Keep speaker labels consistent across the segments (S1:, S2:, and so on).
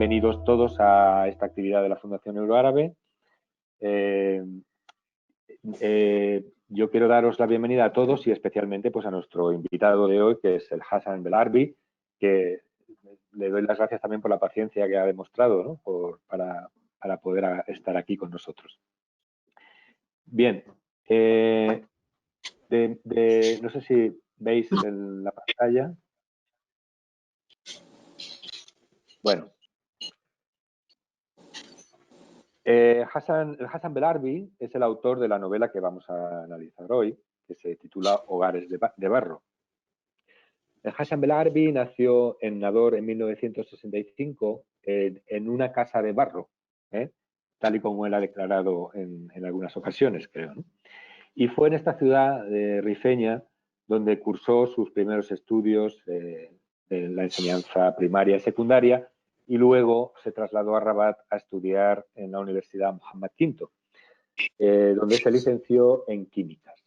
S1: bienvenidos todos a esta actividad de la Fundación Euroárabe. Yo quiero daros la bienvenida a todos y especialmente pues, a nuestro invitado de hoy, que es el Hassan Belarbi, que le doy las gracias también por la paciencia que ha demostrado, ¿no? para poder estar aquí con nosotros. Bien, no sé si veis en la pantalla. Bueno. Hassan Belarbi es el autor de la novela que vamos a analizar hoy, que se titula Hogares de Barro. Hassan Belarbi nació en Nador en 1965 en una casa de barro, tal y como él ha declarado en algunas ocasiones, creo, ¿no? Y fue en esta ciudad rifeña donde cursó sus primeros estudios de la enseñanza primaria y secundaria, y luego se trasladó a Rabat a estudiar en la Universidad Mohammed V, donde se licenció en químicas.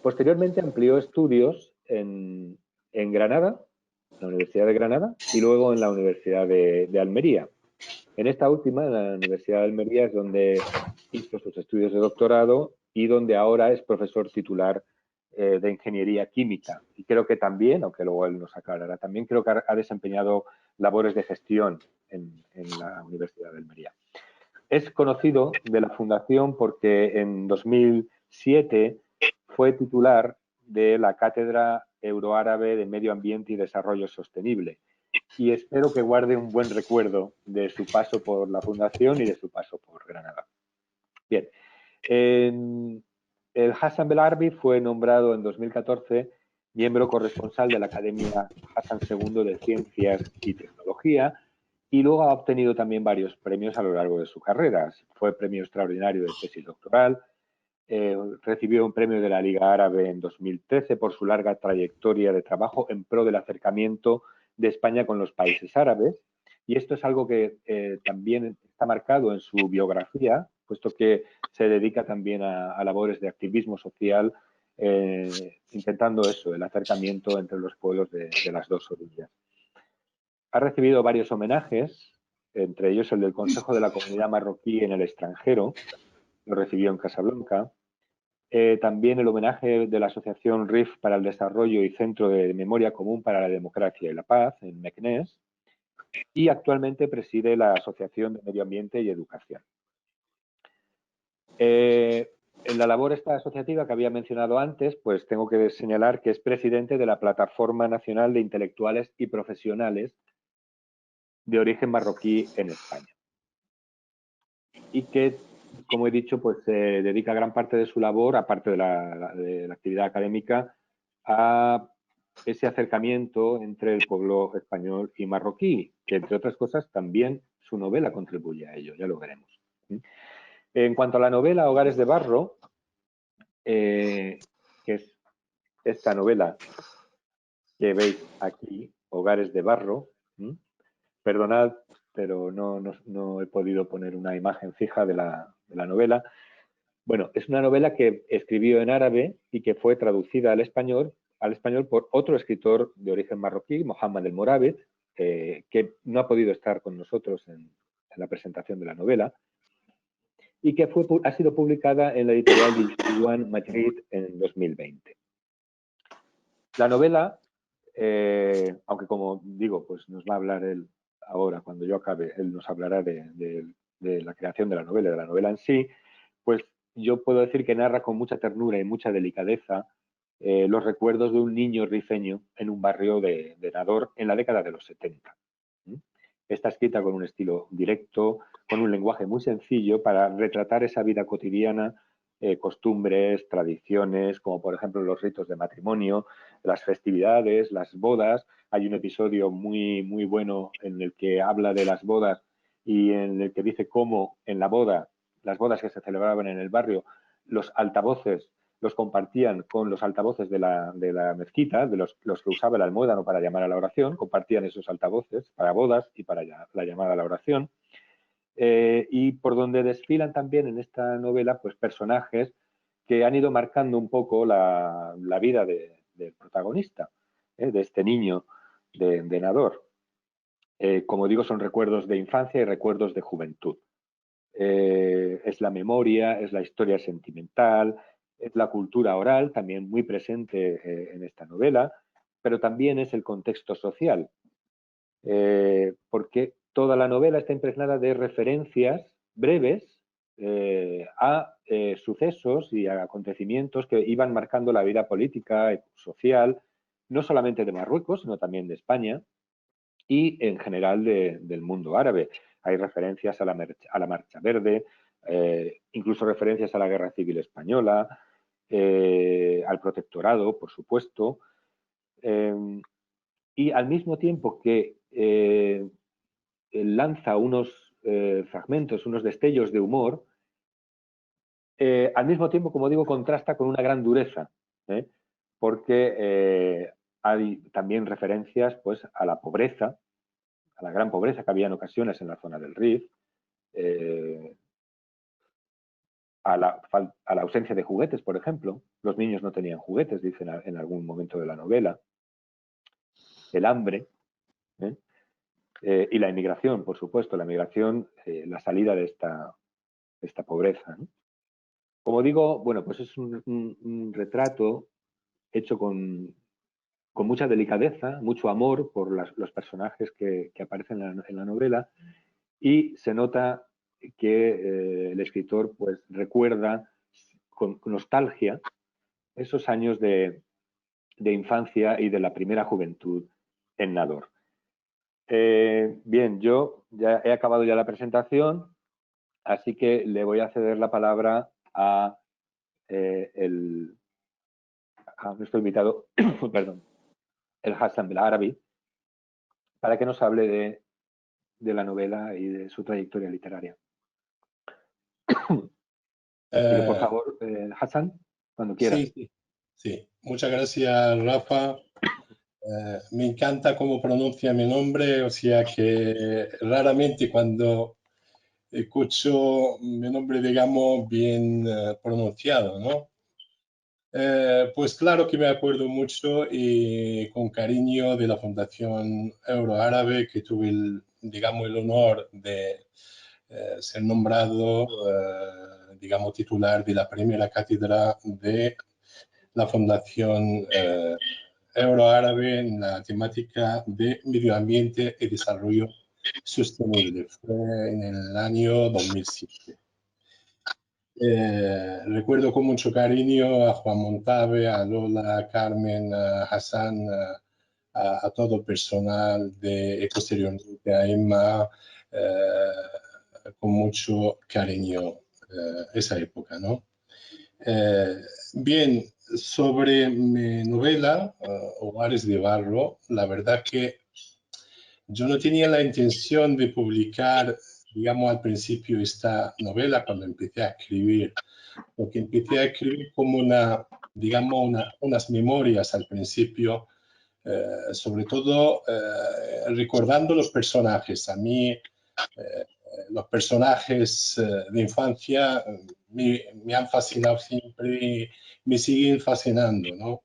S1: Posteriormente amplió estudios en Granada, en la Universidad de Granada, y luego en la Universidad de Almería. En esta última, en la Universidad de Almería, es donde hizo sus estudios de doctorado y donde ahora es profesor titular de Ingeniería Química. Y creo que también, aunque luego él nos aclarará, también creo que ha desempeñado labores de gestión en la Universidad de Almería. Es conocido de la Fundación porque en 2007 fue titular de la Cátedra Euroárabe de Medio Ambiente y Desarrollo Sostenible. Y espero que guarde un buen recuerdo de su paso por la Fundación y de su paso por Granada. Bien, el Hassan Belarbi fue nombrado en 2014 miembro corresponsal de la Academia Hassan II de Ciencias y Tecnología, y luego ha obtenido también varios premios a lo largo de su carrera. Fue premio extraordinario de tesis doctoral, recibió un premio de la Liga Árabe en 2013 por su larga trayectoria de trabajo en pro del acercamiento de España con los países árabes, y esto es algo que también está marcado en su biografía, puesto que se dedica también a labores de activismo social, intentando eso, el acercamiento entre los pueblos de las dos orillas. Ha recibido varios homenajes, entre ellos el del Consejo de la Comunidad Marroquí en el extranjero, lo recibió en Casablanca. También el homenaje de la Asociación RIF para el Desarrollo y Centro de Memoria Común para la Democracia y la Paz, en Meknès, y actualmente preside la Asociación de Medio Ambiente y Educación. En la labor esta asociativa que había mencionado antes, pues tengo que señalar que es presidente de la Plataforma Nacional de Intelectuales y Profesionales de origen marroquí en España. Y que, como he dicho, pues se dedica gran parte de su labor, aparte de la actividad académica, a ese acercamiento entre el pueblo español y marroquí, que entre otras cosas también su novela contribuye a ello, ya lo veremos. En cuanto a la novela Hogares de Barro, que es esta novela que veis aquí, Hogares de Barro, perdonad, pero no he podido poner una imagen fija de la novela. Bueno, es una novela que escribió en árabe y que fue traducida al español por otro escritor de origen marroquí, Mohammed El Morabit, que no ha podido estar con nosotros en la presentación de la novela, y que ha sido publicada en la editorial Diwan Madrid en 2020. La novela, aunque como digo, pues nos va a hablar él ahora, cuando yo acabe, él nos hablará de la creación de la novela en sí, pues yo puedo decir que narra con mucha ternura y mucha delicadeza los recuerdos de un niño rifeño en un barrio de Nador en la década de los 70. Está escrita con un estilo directo, con un lenguaje muy sencillo para retratar esa vida cotidiana, costumbres, tradiciones, como por ejemplo los ritos de matrimonio, las festividades, las bodas. Hay un episodio muy, muy bueno en el que habla de las bodas y en el que dice cómo en la boda, las bodas que se celebraban en el barrio, los altavoces los compartían con los altavoces de la mezquita, de los que usaba el almuédano para llamar a la oración, compartían esos altavoces para bodas y para la llamada a la oración. Y por donde desfilan también en esta novela pues personajes que han ido marcando un poco la vida del protagonista, de este niño de Nador. Como digo, son recuerdos de infancia y recuerdos de juventud. Es la memoria, es la historia sentimental, es la cultura oral, también muy presente en esta novela, pero también es el contexto social, porque toda la novela está impregnada de referencias breves a sucesos y a acontecimientos que iban marcando la vida política y social, no solamente de Marruecos, sino también de España y en general del mundo árabe. Hay referencias a la Marcha Verde, incluso referencias a la Guerra Civil Española, al Protectorado, por supuesto, y al mismo tiempo que lanza unos fragmentos, unos destellos de humor, al mismo tiempo, como digo, contrasta con una gran dureza, porque hay también referencias pues, a la pobreza, a la gran pobreza que había en ocasiones en la zona del Rif, a la ausencia de juguetes, por ejemplo. Los niños no tenían juguetes, dicen en algún momento de la novela. El hambre y la inmigración, por supuesto, la migración, la salida de esta pobreza, ¿no? Como digo, bueno, pues es un retrato hecho con mucha delicadeza, mucho amor por los personajes que aparecen en la novela, y se nota que el escritor pues recuerda con nostalgia esos años de infancia y de la primera juventud en Nador. Bien, yo ya he acabado ya la presentación, así que le voy a ceder la palabra a nuestro invitado, perdón, el Hassan Belarabi, para que nos hable de la novela y de su trayectoria literaria. Así que, por favor, Hassan, cuando quieras.
S2: Sí, sí, sí. Muchas gracias, Rafa. Me encanta cómo pronuncia mi nombre, o sea que raramente cuando escucho mi nombre, digamos, bien pronunciado, ¿no? Pues claro que me acuerdo mucho y con cariño de la Fundación Euroárabe, que tuve, digamos, el honor de ser nombrado, digamos, titular de la primera cátedra de la Fundación Euroárabe en la temática de medio ambiente y desarrollo sostenible. Fue en el año 2007. Recuerdo con mucho cariño a Juan Montabe, a Lola, a Carmen, a Hassan, a todo el personal de posteriormente a Emma, con mucho cariño esa época, ¿no? Bien, sobre mi novela, Hogares de Barro, la verdad que yo no tenía la intención de publicar, digamos, al principio esta novela cuando empecé a escribir, porque empecé a escribir como digamos, unas memorias al principio, sobre todo recordando los personajes. A mí, los personajes de infancia me han fascinado siempre y me siguen fascinando, ¿no?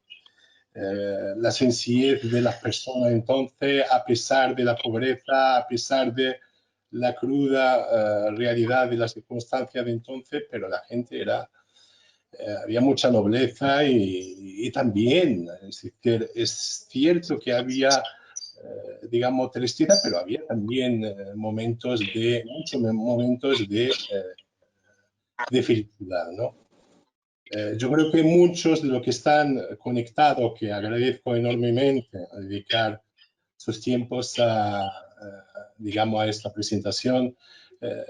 S2: La sencillez de las personas entonces, a pesar de la pobreza, a pesar de la cruda realidad de las circunstancias de entonces, pero la gente había mucha nobleza y también, es cierto que había, digamos, tristeza, pero había también muchos momentos de felicidad, ¿no? Yo creo que muchos de los que están conectados, que agradezco enormemente a dedicar sus tiempos digamos, a esta presentación,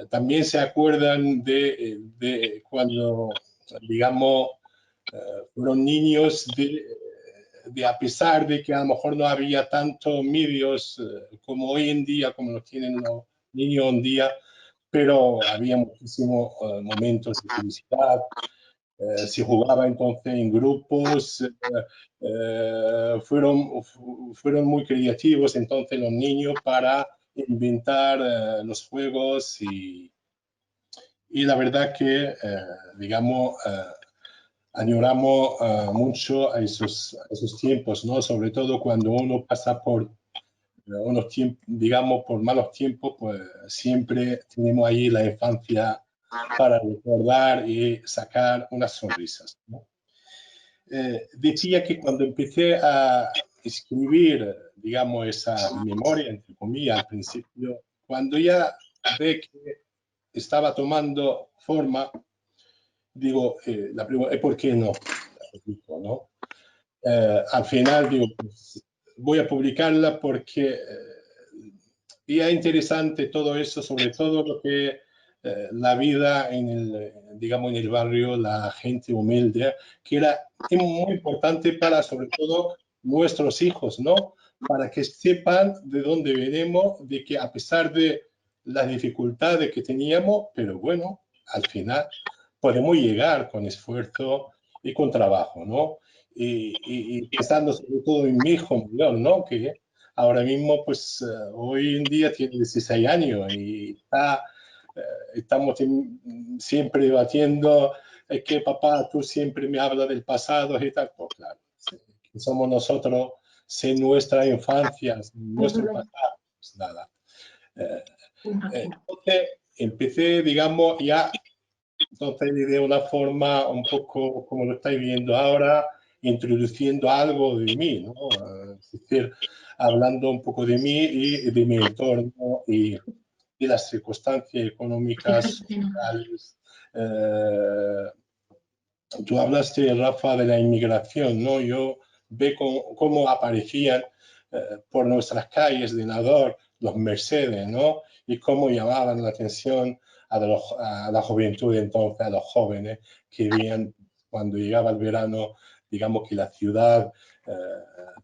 S2: también se acuerdan de cuando, digamos, fueron niños a pesar de que a lo mejor no había tantos medios como hoy en día, como lo tienen los niños hoy en día, pero había muchísimos momentos de felicidad. Se jugaba entonces en grupos, fueron muy creativos entonces los niños para inventar los juegos y la verdad que, digamos, añoramos mucho a esos tiempos, ¿no? Sobre todo cuando uno pasa por unos tiempos, digamos, por malos tiempos, pues siempre tenemos ahí la infancia para recordar y sacar unas sonrisas, ¿no? Decía que cuando empecé a escribir, digamos, esa memoria, entre comillas, al principio, cuando ya ve que estaba tomando forma, digo, la pregunta es ¿por qué no? ¿No? Al final digo, pues, voy a publicarla porque y es interesante todo eso, sobre todo lo que la vida en el, digamos, en el barrio, la gente humilde, que era muy importante para, sobre todo, nuestros hijos, ¿no? Para que sepan de dónde venimos, de que a pesar de las dificultades que teníamos, pero bueno, al final podemos llegar con esfuerzo y con trabajo, ¿no? Y pensando sobre todo en mi hijo mayor, ¿no? Que ahora mismo, pues hoy en día tiene 16 años y estamos siempre debatiendo, es que papá, tú siempre me hablas del pasado y tal. Pues claro, somos nosotros, sin nuestra infancia, sin nuestro pasado, pues nada. Entonces empecé, digamos, ya entonces de una forma un poco como lo estáis viendo ahora, introduciendo algo de mí, ¿no? Es decir, hablando un poco de mí y de mi entorno y las circunstancias económicas, sociales. Tú hablaste, Rafa, de la inmigración, ¿no? Yo ve cómo aparecían por nuestras calles de Nador los Mercedes, ¿no? Y cómo llamaban la atención a la juventud entonces, a los jóvenes que veían cuando llegaba el verano, digamos que la ciudad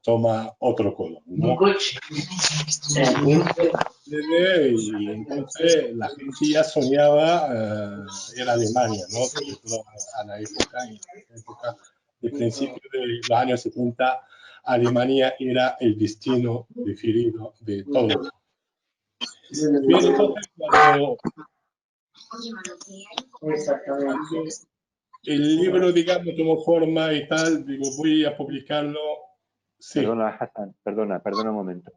S2: toma otro color, ¿no? Y entonces la gente ya soñaba en Alemania, ¿no? Sobre todo a la época, en la época de principios de los años 70, Alemania era el destino preferido de todos. Bien, entonces cuando el libro, digamos, tomó forma y tal, digo, voy a publicarlo. Sí.
S1: Perdona, Hassan, perdona un momento.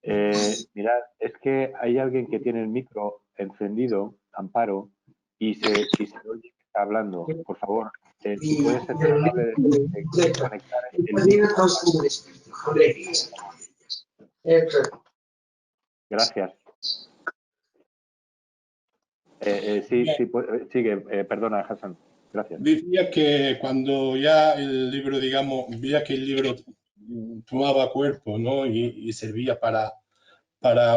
S1: Mirad, es que hay alguien que tiene el micro encendido, Amparo, y se oye que está hablando. Por favor, si puedes ser tan amable de conectar el micro. Gracias. Sí, sigue, perdona, Hassan. Gracias.
S2: Decía que cuando ya el libro, digamos, veía que el libro tomaba cuerpo, ¿no? Y servía para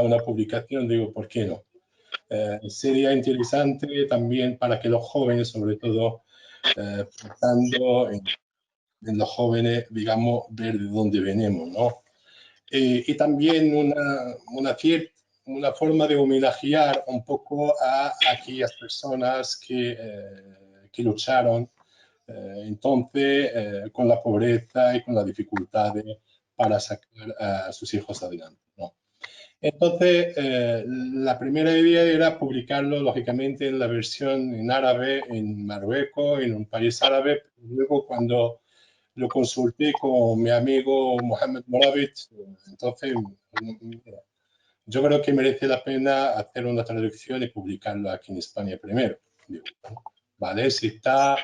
S2: una publicación, digo, ¿por qué no? Sería interesante también para que los jóvenes, sobre todo, pensando en los jóvenes, digamos, ver de dónde venimos, ¿no? Y también una forma de homenajear un poco a aquellas personas que lucharon entonces con la pobreza y con las dificultades para sacar a sus hijos adelante, ¿no? Entonces, la primera idea era publicarlo, lógicamente, en la versión en árabe en Marruecos, en un país árabe. Luego, cuando lo consulté con mi amigo Mohamed Moravit, entonces yo creo que merece la pena hacer una traducción y publicarlo aquí en España primero. Digo, ¿vale? Si está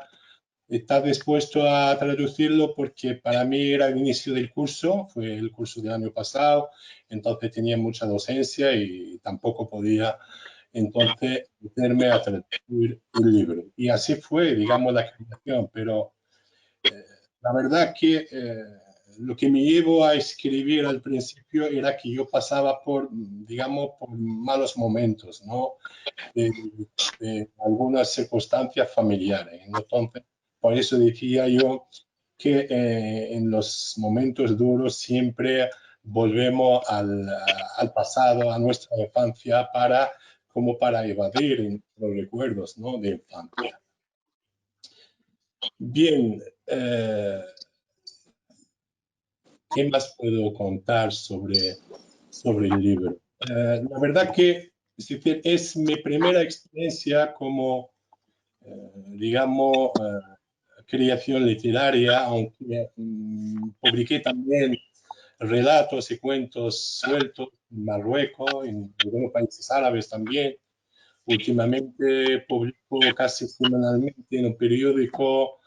S2: dispuesto a traducirlo, porque para mí era el inicio del curso, fue el curso del año pasado, entonces tenía mucha docencia y tampoco podía entonces meterme a traducir el libro. Y así fue, digamos, la creación, pero la verdad que lo que me llevó a escribir al principio era que yo pasaba por, digamos, por malos momentos, ¿no? De algunas circunstancias familiares. Entonces, por eso decía yo que en los momentos duros siempre volvemos al pasado, a nuestra infancia, como para evadir los recuerdos, ¿no? De infancia. Bien, ¿qué más puedo contar sobre el libro? La verdad que es mi primera experiencia como, digamos, creación literaria, aunque publiqué también relatos y cuentos sueltos en Marruecos, en algunos países árabes también. Últimamente publico casi semanalmente en un periódico,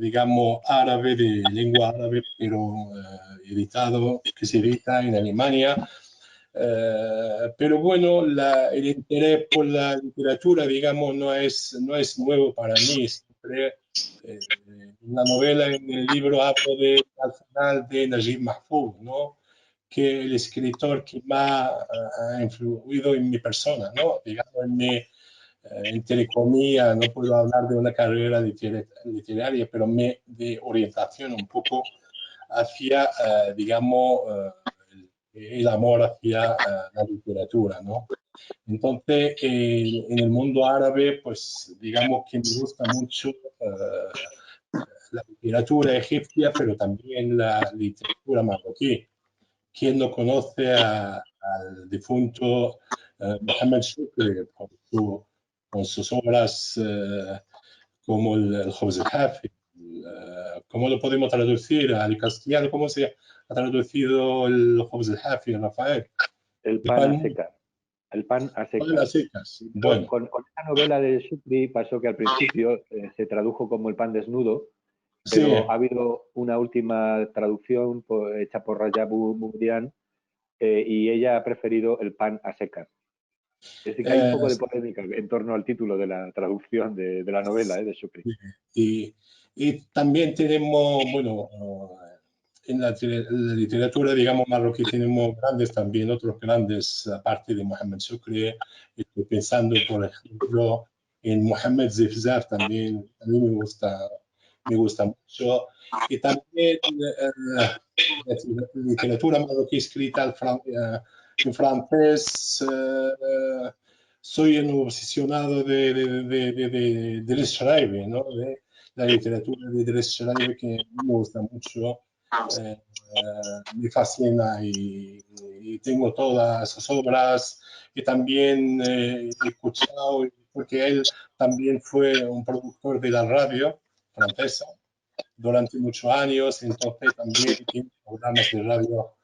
S2: digamos, árabe, de lengua árabe, pero editado, que se edita en Alemania. Pero bueno, el interés por la literatura, digamos, no es nuevo para mí. Siempre, en la novela, en el libro, hablo al final de Najib Mahfouz, ¿no? Que el escritor que más ha influido en mi persona, ¿no? Digamos, entre comillas, no puedo hablar de una carrera literaria, pero de orientación un poco hacia, digamos, el amor hacia la literatura, ¿no? Entonces, en el mundo árabe, pues digamos que me gusta mucho la literatura egipcia, pero también la literatura marroquí. ¿Quién no conoce al difunto Mohammed Shukri con sus obras como el Jobs el-Hafi? ¿Cómo lo podemos traducir al castellano? ¿Cómo se ha traducido el Jobs el-Hafi, Rafael?
S1: El pan a secas. El pan a secas.
S2: Secas. Bueno.
S1: Con esta novela de Shukri pasó que al principio se tradujo como el pan desnudo, pero
S2: Sí.
S1: ha habido una última traducción hecha por Rajab Mugdian y ella ha preferido el pan a secas. Es decir, que hay un poco de polémica en torno al título de la traducción de la novela de Shukri.
S2: Y también tenemos, bueno, en la literatura, digamos, marroquí tenemos también otros grandes, aparte de Mohammed Shukri. Estoy pensando, por ejemplo, en Mohammed Zifzaf también, a mí me gusta mucho. Y también la literatura marroquí escrita en francés. Soy un obsesionado de Deleuze Schreiber, ¿no? De la literatura de Deleuze Schreiber, que me gusta mucho, me fascina y tengo todas sus obras. Y también he escuchado, porque él también fue un productor de la radio francesa durante muchos años, entonces también tiene programas de radio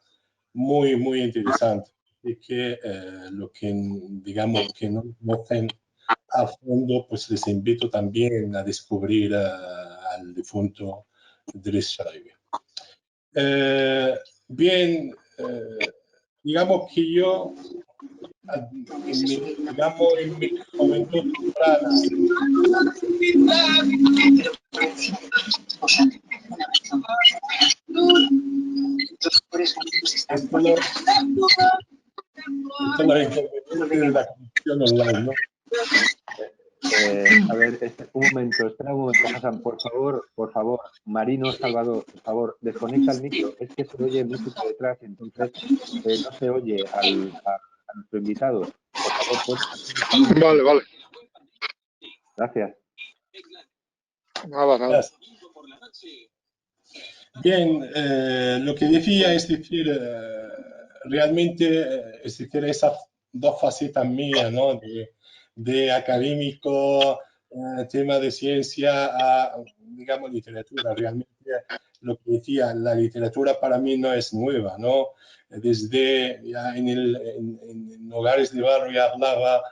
S2: muy, muy interesantes. Y que lo que, digamos, que no conocen a fondo, pues les invito también a descubrir al difunto Driss Schreiber. Bien, digamos que yo, en mi juventud temprana, esto lo inconveniente de la conexión online, ¿no?
S1: A ver, un momento, espera un momento, Hassan, por favor, Marino Salvador, por favor, desconecta el micro, es que se oye música detrás, entonces no se oye a nuestro invitado. Por favor, ¿puedes?
S3: Vale.
S1: Gracias.
S3: Nada.
S2: Bien, lo que decía es decir, realmente, es decir, esas dos facetas mías, ¿no? De académico, tema de ciencia, a, digamos, literatura. Realmente, lo que decía, la literatura para mí no es nueva, ¿no? Desde ya en hogares de barrio ya hablaba,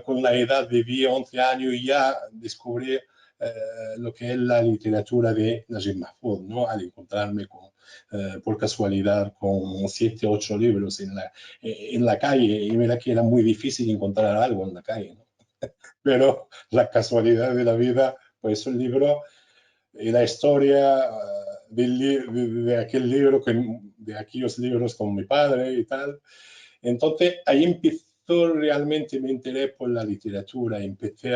S2: con la edad de 10, 11 años y ya descubrí lo que es la literatura de Najib Mahfouz, ¿no? Al encontrarme por casualidad con 7, 8 libros en la calle, y mira que era muy difícil encontrar algo en la calle, ¿no? Pero la casualidad de la vida, pues un libro y la historia de aquel libro, de aquellos libros con mi padre y tal. Entonces ahí empezó realmente mi interés por la literatura, empecé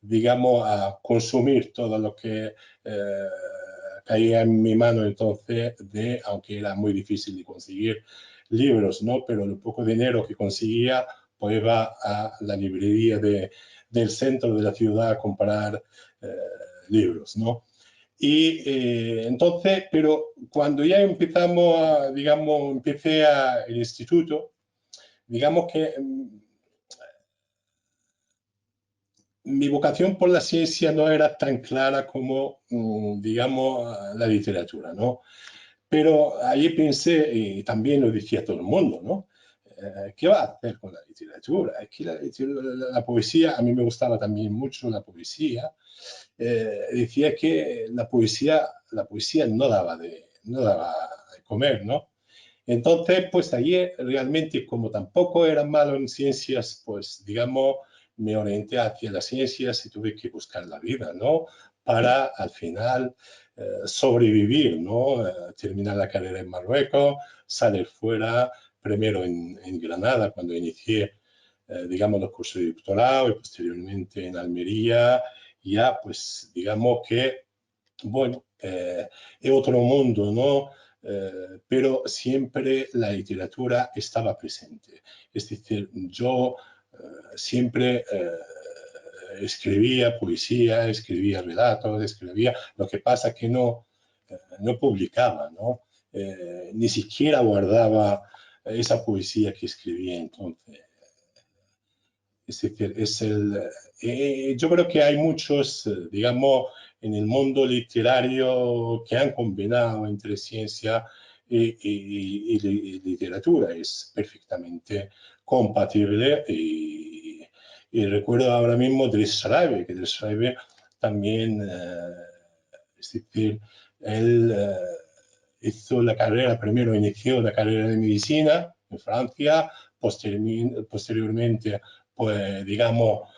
S2: digamos, a consumir todo lo que caía en mi mano entonces, aunque era muy difícil de conseguir libros, ¿no? Pero lo poco dinero que conseguía, pues iba a la librería del centro de la ciudad a comprar libros, ¿no? Y entonces, pero cuando ya empezamos digamos, empecé el instituto, digamos que mi vocación por la ciencia no era tan clara como, digamos, la literatura, ¿no? pero ahí pensé, y también lo decía todo el mundo, ¿no? ¿Qué va a hacer con la literatura? Es que la poesía, a mí me gustaba también mucho la poesía. Decía que la poesía no daba de comer, ¿no? Entonces, pues allí realmente, como tampoco era malo en ciencias, pues digamos, me orienté hacia las ciencias y tuve que buscar la vida, ¿no? Para al final sobrevivir, ¿no? Terminar la carrera en Marruecos, salir fuera, primero en Granada, cuando inicié, digamos, los cursos de doctorado y posteriormente en Almería, ya, pues, digamos que, bueno, es otro mundo, ¿no? Pero siempre la literatura estaba presente. Es decir, yo siempre escribía poesía, escribía relatos, escribía, lo que pasa que no publicaba, ¿no? Ni siquiera guardaba esa poesía que escribía entonces. Es decir, yo creo que hay muchos, digamos, en el mundo literario que han combinado entre ciencia y literatura. Es perfectamente compatible y recuerdo ahora mismo Dries Schreiber, que Dries Schreiber también, es decir, él hizo la carrera, primero inició la carrera de medicina en Francia, posteriormente pues digamos,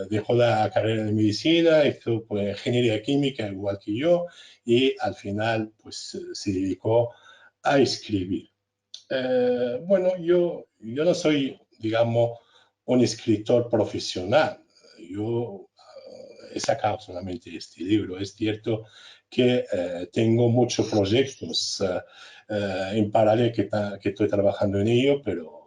S2: dejó la carrera de medicina, hizo pues, ingeniería química igual que yo y al final pues se dedicó a escribir. Bueno, yo no soy, digamos, un escritor profesional. Yo he sacado solamente este libro. Es cierto que tengo muchos proyectos en paralelo que estoy trabajando en ello, pero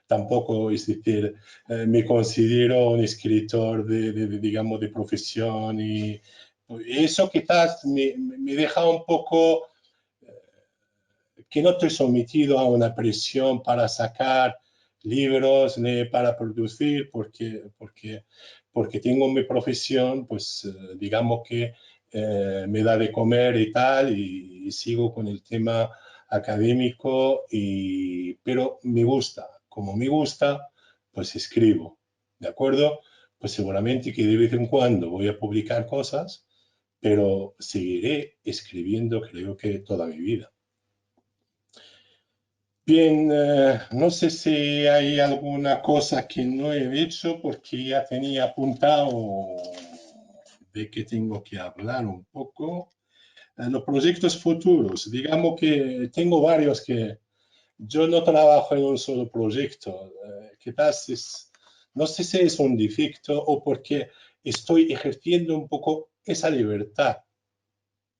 S2: tampoco, es decir, me considero un escritor digamos, de profesión y eso quizás me deja un poco que no estoy sometido a una presión para sacar libros ni para producir porque tengo mi profesión, pues digamos que me da de comer y tal y sigo con el tema académico, pero me gusta, como me gusta, pues escribo, ¿de acuerdo? Pues seguramente que de vez en cuando voy a publicar cosas, pero seguiré escribiendo creo que toda mi vida. Bien, no sé si hay alguna cosa que no he hecho porque ya tenía apuntado de que tengo que hablar un poco. Los proyectos futuros, digamos que tengo varios que yo no trabajo en un solo proyecto. Quizás no sé si es un defecto o porque estoy ejerciendo un poco esa libertad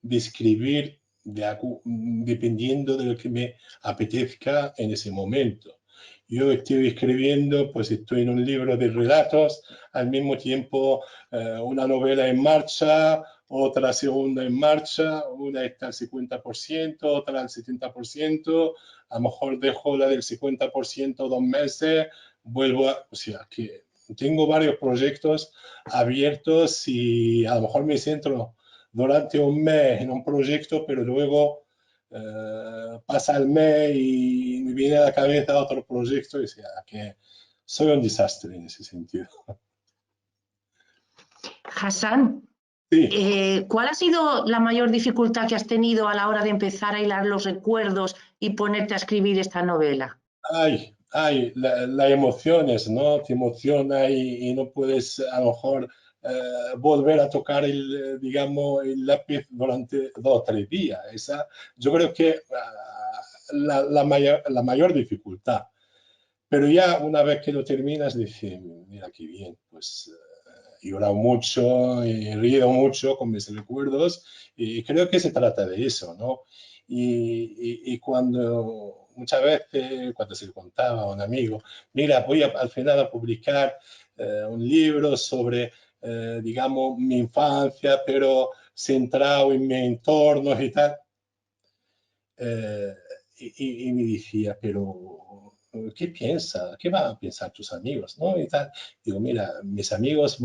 S2: de escribir dependiendo de lo que me apetezca en ese momento. Yo estoy escribiendo, pues estoy en un libro de relatos, al mismo tiempo una novela en marcha, otra segunda en marcha, una está al 50%, otra al 70%, a lo mejor dejo la del 50% 2 meses, vuelvo a, o sea, que tengo varios proyectos abiertos y a lo mejor me centro durante un mes en un proyecto, pero luego pasa el mes y me viene a la cabeza otro proyecto y sea que soy un desastre en ese sentido.
S3: Hassan,
S2: Sí.
S3: ¿cuál ha sido la mayor dificultad que has tenido a la hora de empezar a hilar los recuerdos y ponerte a escribir esta novela?
S2: Las emociones, ¿no? Te emociona y no puedes a lo mejor volver a tocar digamos, el lápiz durante 2 o 3 días. Yo creo que la mayor dificultad. Pero ya una vez que lo terminas, dices, mira qué bien, pues he llorado mucho, he reído mucho con mis recuerdos y creo que se trata de eso, ¿no? Y cuando muchas veces, cuando se lo contaba a un amigo, mira, voy al final a publicar un libro sobre, digamos, mi infancia, pero centrado en mi entorno y tal, eh, y me decía, pero ¿qué piensa? ¿Qué van a pensar tus amigos? ¿No? Y tal. Digo, mira, mis amigos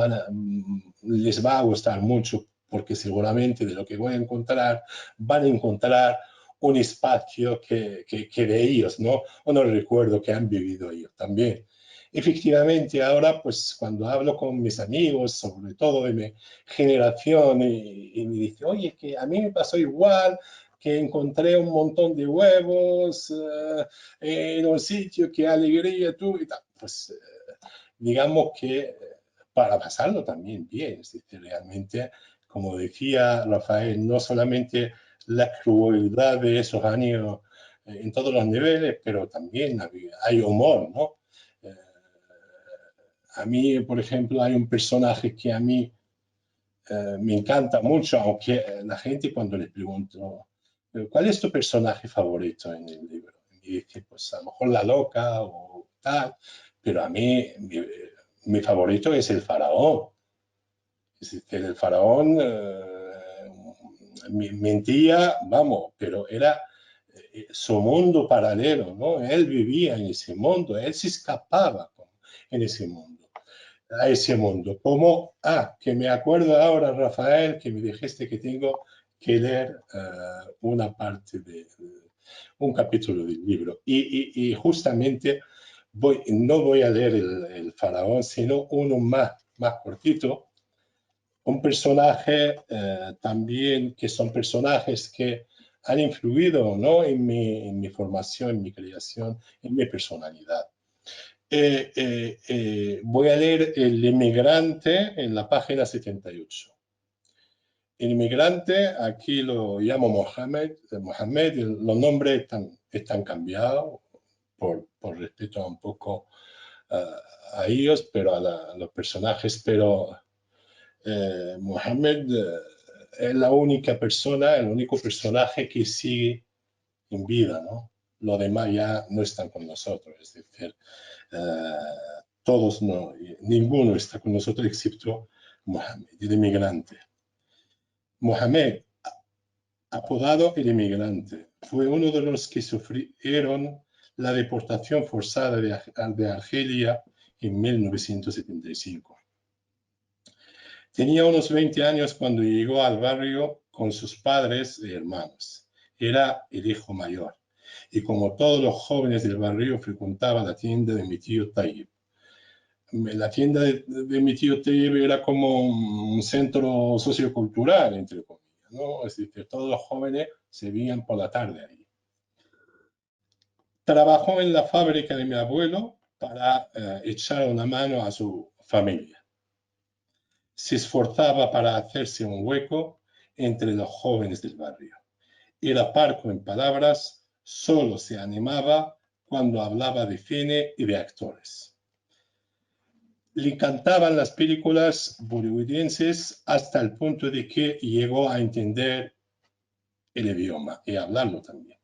S2: les va a gustar mucho porque seguramente de lo que voy a encontrar van a encontrar un espacio que de ellos, ¿no? O no recuerdo que han vivido ellos también. Efectivamente, ahora, pues cuando hablo con mis amigos, sobre todo de mi generación, y me dicen, oye, que a mí me pasó igual, que encontré un montón de huevos en un sitio, qué alegría tuve y tal. Pues digamos que para pasarlo también bien, es decir, realmente, como decía Rafael, no solamente la crueldad de esos años en todos los niveles, pero también hay humor, ¿no? A mí, por ejemplo, hay un personaje que a mí me encanta mucho, aunque la gente cuando les pregunto, ¿cuál es tu personaje favorito en el libro? Y dice, pues a lo mejor la loca o tal, pero a mí mi favorito es el faraón. Es decir, el faraón mentía, vamos, pero era su mundo paralelo, ¿no? Él vivía en ese mundo, él se escapaba en ese mundo, a ese mundo. Como, que me acuerdo ahora, Rafael, que me dijiste que tengo que leer una parte de un capítulo del libro. Y justamente no voy a leer el faraón, sino uno más cortito, un personaje también que son personajes que han influido, ¿no? en mi formación, en mi creación, en mi personalidad. Voy a leer El inmigrante en la página 78. El inmigrante, aquí lo llamo Mohamed, los nombres están cambiados por respeto un poco a ellos, pero a los personajes, pero Mohamed es la única persona, el único personaje que sigue en vida, ¿no? Los demás ya no están con nosotros, es decir, todos no, ninguno está con nosotros excepto Mohamed, el inmigrante. Mohamed, apodado el inmigrante, fue uno de los que sufrieron la deportación forzada de Argelia en 1975. Tenía unos 20 años cuando llegó al barrio con sus padres y hermanos. Era el hijo mayor y como todos los jóvenes del barrio frecuentaba la tienda de mi tío Tayyip. La tienda de mi tío Tayyip era como un centro sociocultural, entre comillas, ¿no? Es decir, todos los jóvenes se veían por la tarde ahí. Trabajó en la fábrica de mi abuelo para echar una mano a su familia. Se esforzaba para hacerse un hueco entre los jóvenes del barrio. Era parco en palabras, solo se animaba cuando hablaba de cine y de actores. Le encantaban las películas bollywoodienses hasta el punto de que llegó a entender el idioma y a hablarlo también.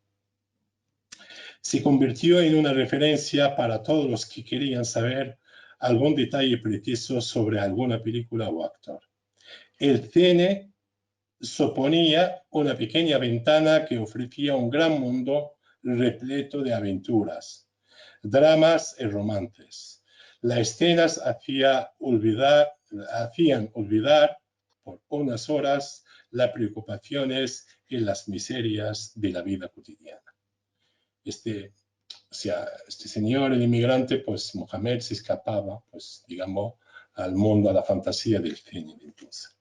S2: Se convirtió en una referencia para todos los que querían saber algún detalle preciso sobre alguna película o actor. El cine suponía una pequeña ventana que ofrecía un gran mundo repleto de aventuras, dramas y romances. Las escenas hacían olvidar por unas horas las preocupaciones y las miserias de la vida cotidiana. Este señor, el inmigrante, pues Mohamed se escapaba, pues digamos, al mundo, a la fantasía del cine de entonces.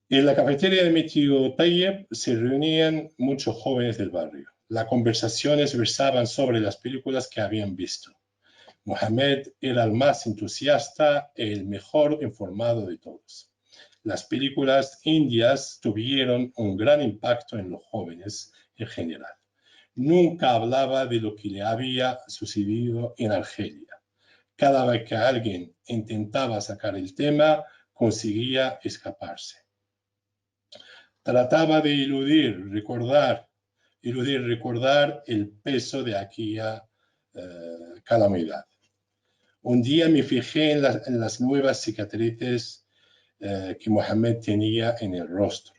S2: En la cafetería de mi tío Tayyip se reunían muchos jóvenes del barrio. Las conversaciones versaban sobre las películas que habían visto. Mohamed era el más entusiasta y el mejor informado de todos. Las películas indias tuvieron un gran impacto en los jóvenes en general. Nunca hablaba de lo que le había sucedido en Argelia. Cada vez que alguien intentaba sacar el tema, conseguía escaparse. Trataba de eludir recordar el peso de aquella calamidad. Un día me fijé en las nuevas cicatrices que Mohamed tenía en el rostro.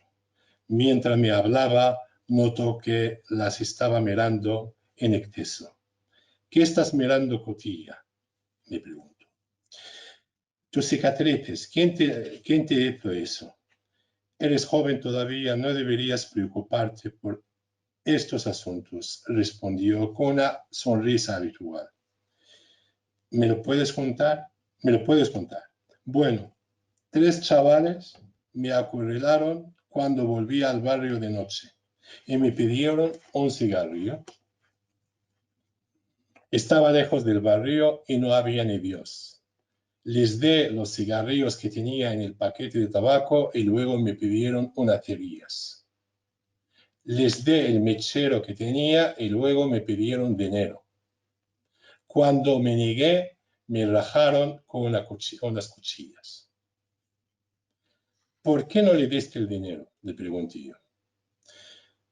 S2: Mientras me hablaba, notó que las estaba mirando en exceso. ¿Qué estás mirando, Cotilla?, me preguntó. Tus cicatrices, ¿quién te hizo eso? eres joven todavía, no deberías preocuparte por estos asuntos, respondió con una sonrisa habitual. ¿Me lo puedes contar? ¿Me lo puedes contar? Bueno, 3 chavales me acorralaron cuando volví al barrio de noche y me pidieron un cigarrillo. Estaba lejos del barrio y no había ni Dios. Les di los cigarrillos que tenía en el paquete de tabaco y luego me pidieron unas cerillas. Les di el mechero que tenía y luego me pidieron dinero. Cuando me negué, me rajaron con unas cuchillas. ¿Por qué no le diste el dinero?, le pregunté yo.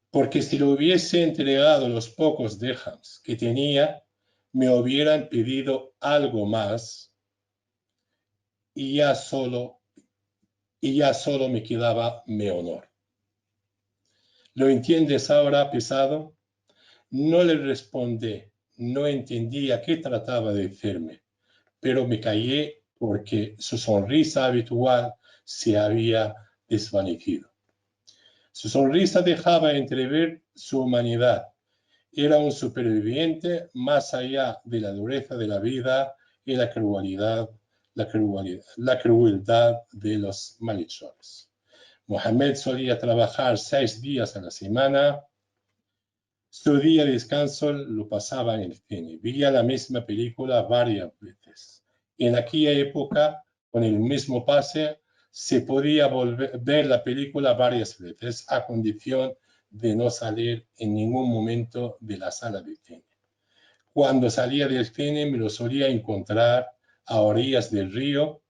S2: Porque si le hubiese entregado los pocos dirhams que tenía, me hubieran pedido algo más y ya solo me quedaba mi honor. ¿Lo entiendes ahora, pesado? No le respondí, no entendía qué trataba de decirme, pero me callé porque su sonrisa habitual se había desvanecido. Su sonrisa dejaba entrever su humanidad. Era un superviviente más allá de la dureza de la vida y la crueldad de los malhechores. Mohamed solía trabajar 6 días a la semana. Su día de descanso lo pasaba en el cine. Veía la misma película varias veces. En aquella época, con el mismo pase, se podía ver la película varias veces a condición de no salir en ningún momento de la sala de cine. Cuando salía del cine me lo solía encontrar a orillas del río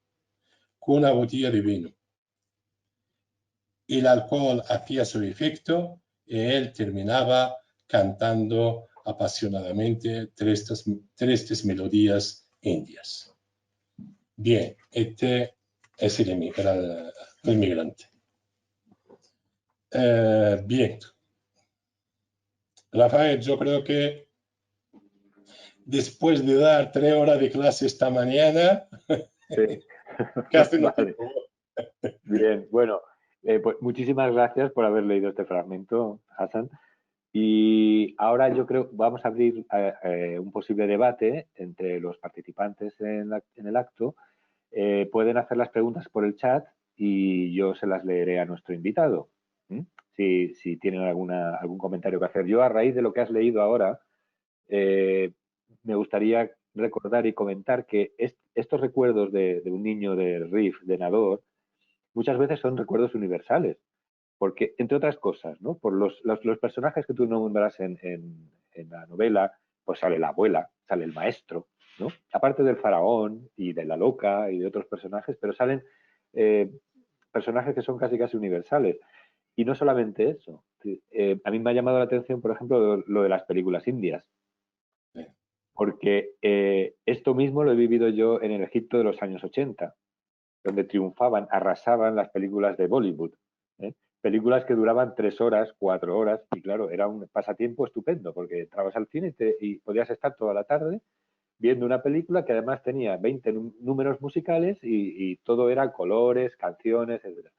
S2: con una botella de vino. El alcohol hacía su efecto y él terminaba cantando apasionadamente tristes melodías indias. Bien, este es el inmigrante. Bien. Rafael, yo creo que después de dar 3 horas de clase esta mañana,
S1: Sí.
S2: casi no
S1: Vale. Bien, bueno, pues muchísimas gracias por haber leído este fragmento, Hassan. Y ahora yo creo que vamos a abrir un posible debate entre los participantes en el acto. Pueden hacer las preguntas por el chat y yo se las leeré a nuestro invitado. Si tienen algún comentario que hacer. Yo, a raíz de lo que has leído ahora, me gustaría recordar y comentar que estos recuerdos de un niño del Rif, de Nador, muchas veces son recuerdos universales. Porque, entre otras cosas, ¿no?, por los personajes que tú nombras en la novela, pues sale la abuela, sale el maestro, ¿no? Aparte del faraón y de la loca y de otros personajes, pero salen personajes que son casi universales. Y no solamente eso. A mí me ha llamado la atención, por ejemplo, lo de las películas indias. Porque esto mismo lo he vivido yo en el Egipto de los años 80, donde triunfaban, arrasaban las películas de Bollywood. Películas que duraban 3 horas, 4 horas, y claro, era un pasatiempo estupendo, porque entrabas al cine y podías estar toda la tarde viendo una película que además tenía 20 números musicales y todo era colores, canciones, etc.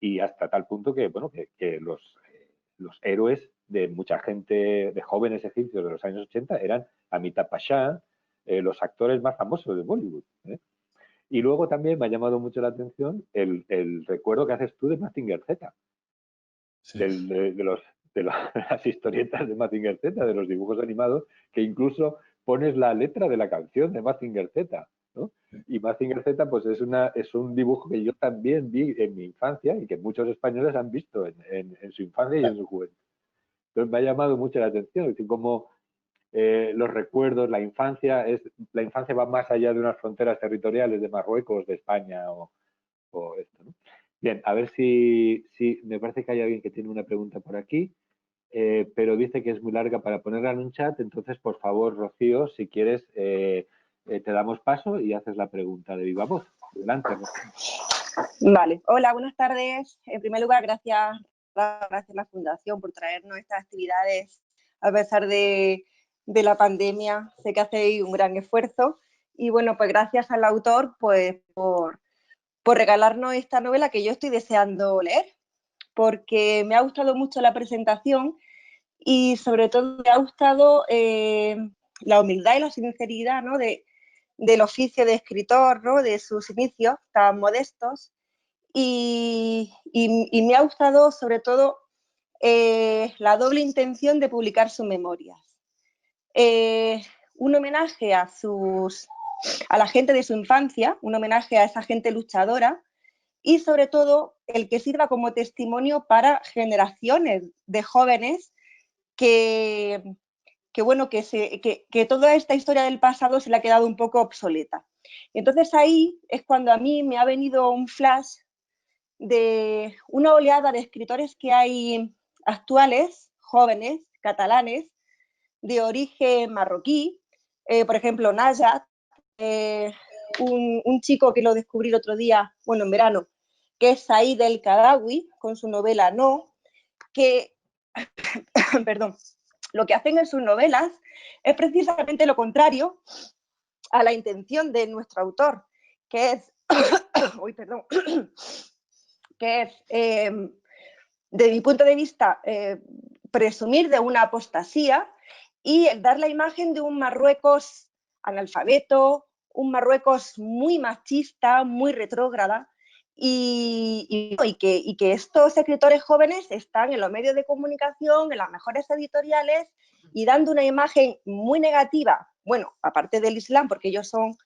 S1: Y hasta tal punto que, bueno, que los héroes de mucha gente, de jóvenes egipcios de los años 80, eran Amitabh Bachchan, los actores más famosos de Bollywood. Y luego también me ha llamado mucho la atención el recuerdo que haces tú de Mazinger Z, sí, de las historietas de Mazinger Z, de los dibujos animados, que incluso pones la letra de la canción de Mazinger Z, ¿no? Y Mazinger Z, pues es un dibujo que yo también vi en mi infancia y que muchos españoles han visto en su infancia y en su juventud. Entonces me ha llamado mucho la atención, es decir, cómo los recuerdos, la infancia va más allá de unas fronteras territoriales de Marruecos, de España o esto, ¿no? Bien, a ver si me parece que hay alguien que tiene una pregunta por aquí, pero dice que es muy larga para ponerla en un chat, entonces por favor, Rocío, si quieres, te damos paso y haces la pregunta de viva voz. Adelante, Rocío.
S4: Vale, hola, buenas tardes. En primer lugar, gracias a la Fundación por traernos estas actividades a pesar de la pandemia. Sé que hacéis un gran esfuerzo y bueno, pues gracias al autor pues por regalarnos esta novela que yo estoy deseando leer. porque me ha gustado mucho la presentación y sobre todo me ha gustado la humildad y la sinceridad, ¿no?, del oficio de escritor, ¿no?, de sus inicios tan modestos, y me ha gustado sobre todo la doble intención de publicar sus memorias. Un homenaje a la gente de su infancia, un homenaje a esa gente luchadora, y sobre todo el que sirva como testimonio para generaciones de jóvenes que toda esta historia del pasado se le ha quedado un poco obsoleta. Entonces ahí es cuando a mí me ha venido un flash de una oleada de escritores que hay actuales, jóvenes, catalanes, de origen marroquí, por ejemplo, Najat, un chico que lo descubrí el otro día, bueno, en verano, que es Said El Kadawi, con su novela No, que, perdón, lo que hacen en sus novelas es precisamente lo contrario a la intención de nuestro autor, que es, uy, perdón, que es, de mi punto de vista, presumir de una apostasía y dar la imagen de un Marruecos analfabeto, un Marruecos muy machista, muy retrógrada, y que estos escritores jóvenes están en los medios de comunicación, en las mejores editoriales, y dando una imagen muy negativa, bueno, aparte del Islam, porque ellos son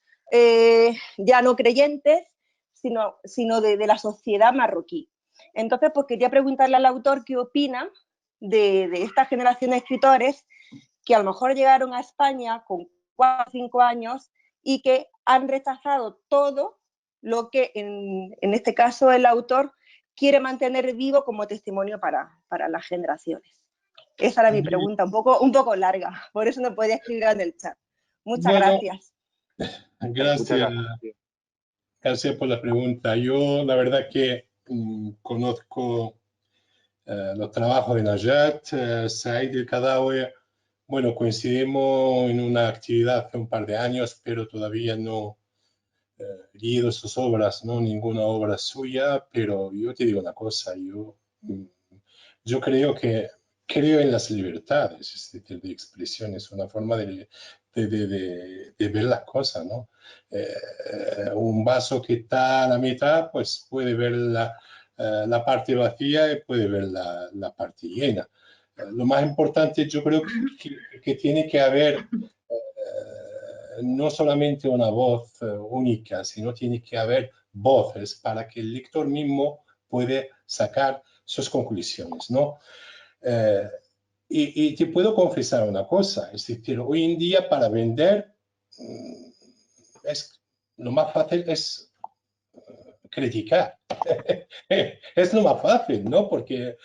S4: ya no creyentes, sino de la sociedad marroquí. Entonces, pues quería preguntarle al autor qué opina de esta generación de escritores que a lo mejor llegaron a España con 4 o 5 años y que han rechazado todo lo que en este caso el autor quiere mantener vivo como testimonio para las generaciones. Esa era mi pregunta, un poco larga, por eso no podía escribir en el chat. Muchas gracias.
S2: Gracias. Gracias por la pregunta. Yo la verdad que conozco los trabajos de Najat, Said El Kadawi. Bueno, coincidimos en una actividad hace un par de años, pero todavía no he leído sus obras, no ninguna obra suya, pero yo te digo una cosa, yo creo en las libertades, es decir, de expresión, es una forma de ver las cosas, ¿no? Un vaso que está a la mitad, pues puede ver la parte vacía y puede ver la parte llena. Lo más importante, yo creo que tiene que haber no solamente una voz única, sino tiene que haber voces para que el lector mismo puede sacar sus conclusiones, ¿no? Y te puedo confesar una cosa, es decir, hoy en día para vender lo más fácil es criticar. Es lo más fácil, ¿no? Porque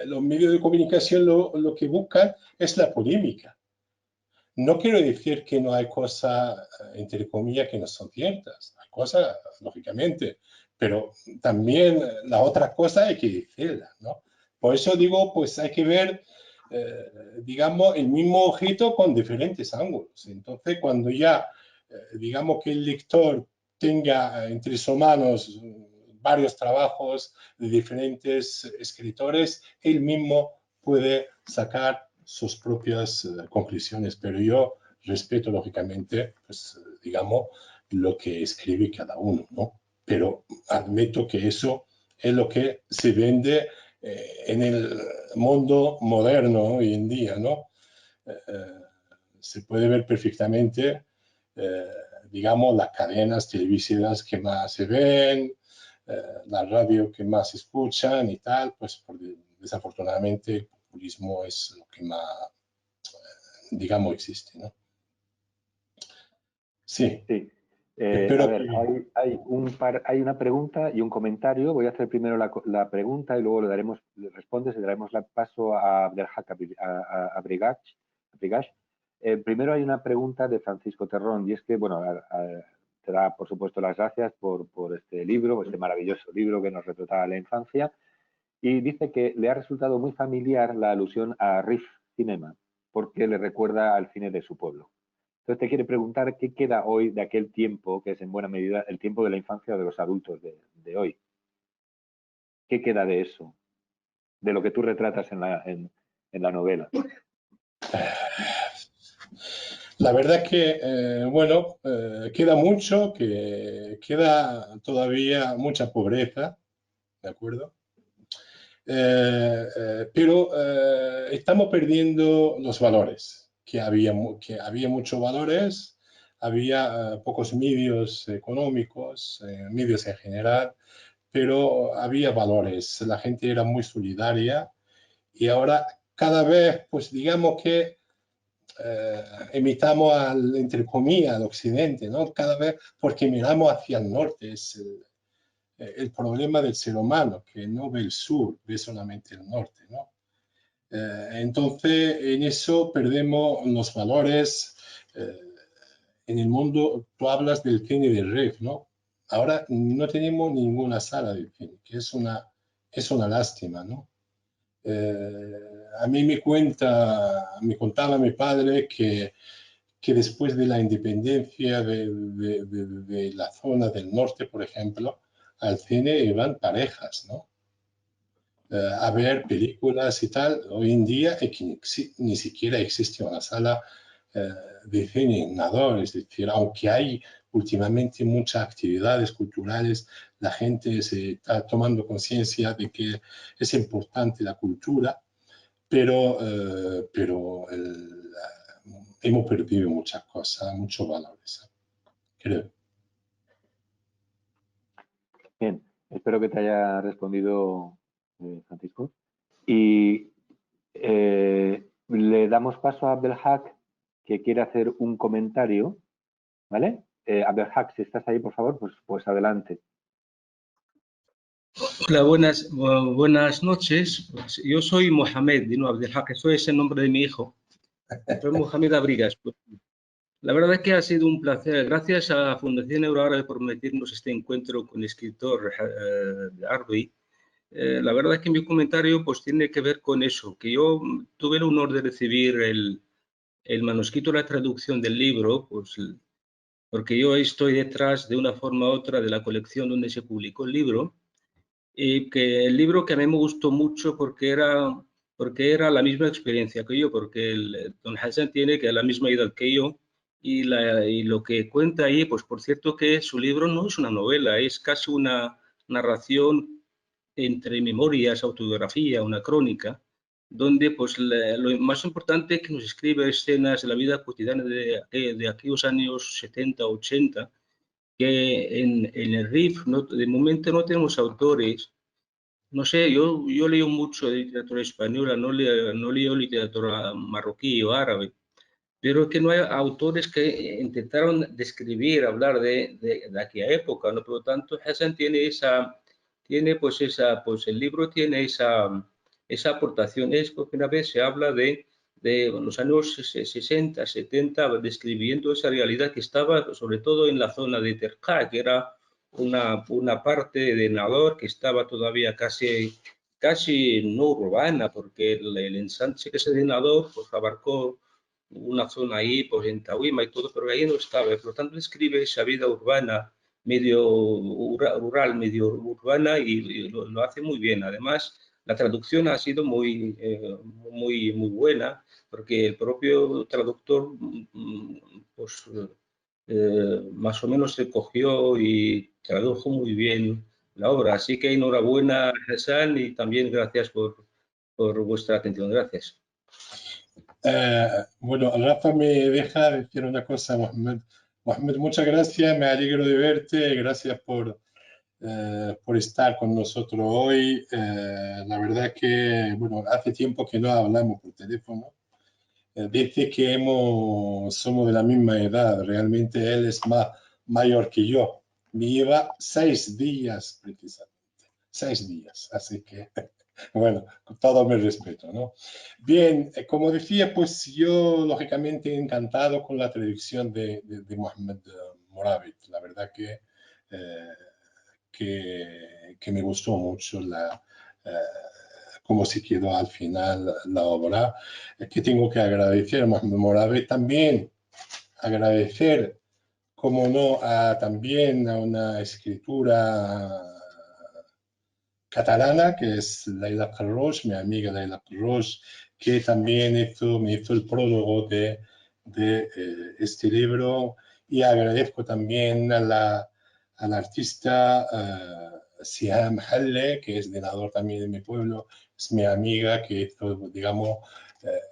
S2: los medios de comunicación lo que buscan es la polémica. No quiero decir que no hay cosas, entre comillas, que no son ciertas. Hay cosas, lógicamente, pero también las otras cosas hay que decirlas, ¿no? Por eso digo, pues hay que ver, digamos, el mismo objeto con diferentes ángulos. Entonces, cuando ya, digamos, que el lector tenga entre sus manos varios trabajos de diferentes escritores, él mismo puede sacar sus propias conclusiones, pero yo respeto lógicamente, pues digamos, lo que escribe cada uno, ¿no? Pero admito que eso es lo que se vende en el mundo moderno hoy en día, ¿no? Se puede ver perfectamente, digamos, las cadenas televisivas que más se ven, la radio que más se escuchan y tal, pues desafortunadamente el populismo es lo que más, digamos, existe, ¿no? Sí.
S1: Sí.
S2: Espero
S1: A ver,
S2: que...
S1: hay una pregunta y un comentario. Voy a hacer primero la pregunta y luego le respondes y daremos el paso a Abdelhak Abrigash. Primero hay una pregunta de Francisco Terrón y es que, bueno, te da, por supuesto, las gracias por este libro, este maravilloso libro que nos retrataba la infancia, y dice que le ha resultado muy familiar la alusión a Rif Cinema porque le recuerda al cine de su pueblo. Entonces te quiere preguntar qué queda hoy de aquel tiempo, que es en buena medida el tiempo de la infancia de los adultos de hoy. ¿Qué queda de eso? de lo que tú retratas en la novela?
S2: La verdad es que, bueno, queda mucho, que queda todavía mucha pobreza, ¿de acuerdo? Pero estamos perdiendo los valores, que había muchos valores, había pocos medios económicos, medios en general, pero había valores, la gente era muy solidaria y ahora cada vez, pues digamos que imitamos al, entre comillas, al occidente, ¿no? Cada vez porque miramos hacia el norte, es el problema del ser humano, que no ve el sur, ve solamente el norte, ¿no? Entonces, en eso perdemos los valores. En el mundo, tú hablas del cine de REF, ¿no? Ahora no tenemos ninguna sala de cine, que es una lástima, ¿no? A mí me contaba mi padre que después de la independencia de la zona del norte, por ejemplo, al cine iban parejas, ¿no? A ver películas y tal. Hoy en día ni siquiera existe una sala de cine en Nador, es decir, aunque hay últimamente muchas actividades culturales, la gente se está tomando conciencia de que es importante la cultura, pero hemos perdido muchas cosas, muchos valores, creo.
S1: Bien, espero que te haya respondido, Francisco. Y le damos paso a Abdelhak, que quiere hacer un comentario, ¿vale? Abdelhak, si estás ahí, por favor, pues adelante.
S5: Hola, buenas noches. Pues yo soy Mohamed, no Abdelhak, eso es el nombre de mi hijo. Soy Mohamed Abrigas. Pues, la verdad es que ha sido un placer. Gracias a Fundación Euroárabe por permitirnos este encuentro con el escritor Arbi. La verdad es que mi comentario pues tiene que ver con eso, que yo tuve el honor de recibir el manuscrito, la traducción del libro, pues porque yo estoy detrás de una forma u otra de la colección donde se publicó el libro. Y que el libro que a mí me gustó mucho porque era la misma experiencia que yo, porque don Hassan tiene que la misma edad que yo y lo que cuenta ahí, pues por cierto que su libro no es una novela, es casi una narración entre memorias, autobiografía, una crónica, donde pues lo más importante es que nos escribe escenas de la vida cotidiana de aquellos años 70, 80, que en el RIF de momento no tenemos autores. No sé, yo leo mucho de literatura española, no leo literatura marroquí o árabe, pero que no hay autores que intentaron describir, hablar de aquella época, ¿no? Por lo tanto, Hassan pues el libro tiene esa aportación. Es por primera vez se habla de los años 60, 70, describiendo esa realidad que estaba sobre todo en la zona de Terja, que era una parte de Nador que estaba todavía casi no urbana, porque el ensanche que se de Nador pues abarcó una zona ahí, pues en Tawima y todo, pero ahí no estaba. Por lo tanto, describe esa vida urbana, medio rural, medio urbana y lo hace muy bien. Además, la traducción ha sido muy buena, porque el propio traductor pues, más o menos se cogió y tradujo muy bien la obra. Así que enhorabuena, Hassan, y también gracias por vuestra atención. Gracias.
S2: Bueno, Rafa me deja decir una cosa, Mohamed. Mohamed, muchas gracias, me alegro de verte, gracias por estar con nosotros hoy. La verdad que, bueno, hace tiempo que no hablamos por teléfono. Dice que somos de la misma edad, realmente él es mayor que yo. Me lleva 6 días precisamente, 6 días, así que, bueno, con todo mi respeto, ¿no? Bien, como decía, pues yo lógicamente encantado con la traducción de Mohamed Morabit. La verdad que me gustó mucho cómo se quedó al final la obra. Que tengo que agradecer a Mohamed Morabit, también agradecer, como no, también a una escritura catalana, que es Laila Carroix, mi amiga Laila Carroix, que también me hizo el prólogo de este libro. Y agradezco también a la artista Siham Halle, que es donador también de mi pueblo, es mi amiga, que hizo, digamos,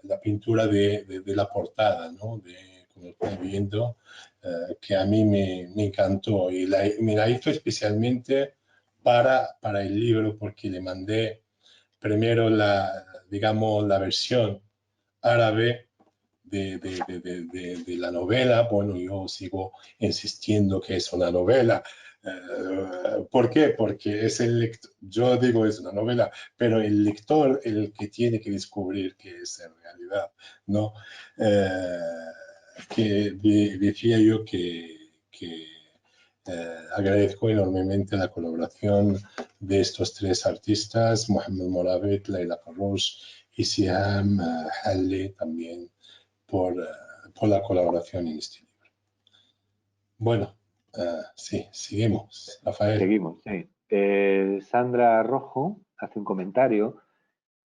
S2: la pintura de la portada, ¿no? Como estoy viendo, que a mí me encantó. Y me la hizo especialmente para el libro, porque le mandé primero digamos, la versión árabe de la novela. Bueno, yo sigo insistiendo que es una novela. ¿Por qué? Porque es el lector, yo digo es una novela, pero el lector el que tiene que descubrir que es en realidad, ¿no? Que decía yo que agradezco enormemente la colaboración de estos tres artistas, Mohamed Moravit, Laila Carroix y Siham Halle, también por la colaboración en este libro. Bueno, sí, seguimos. Rafael.
S1: Seguimos, sí. Sandra Rojo hace un comentario.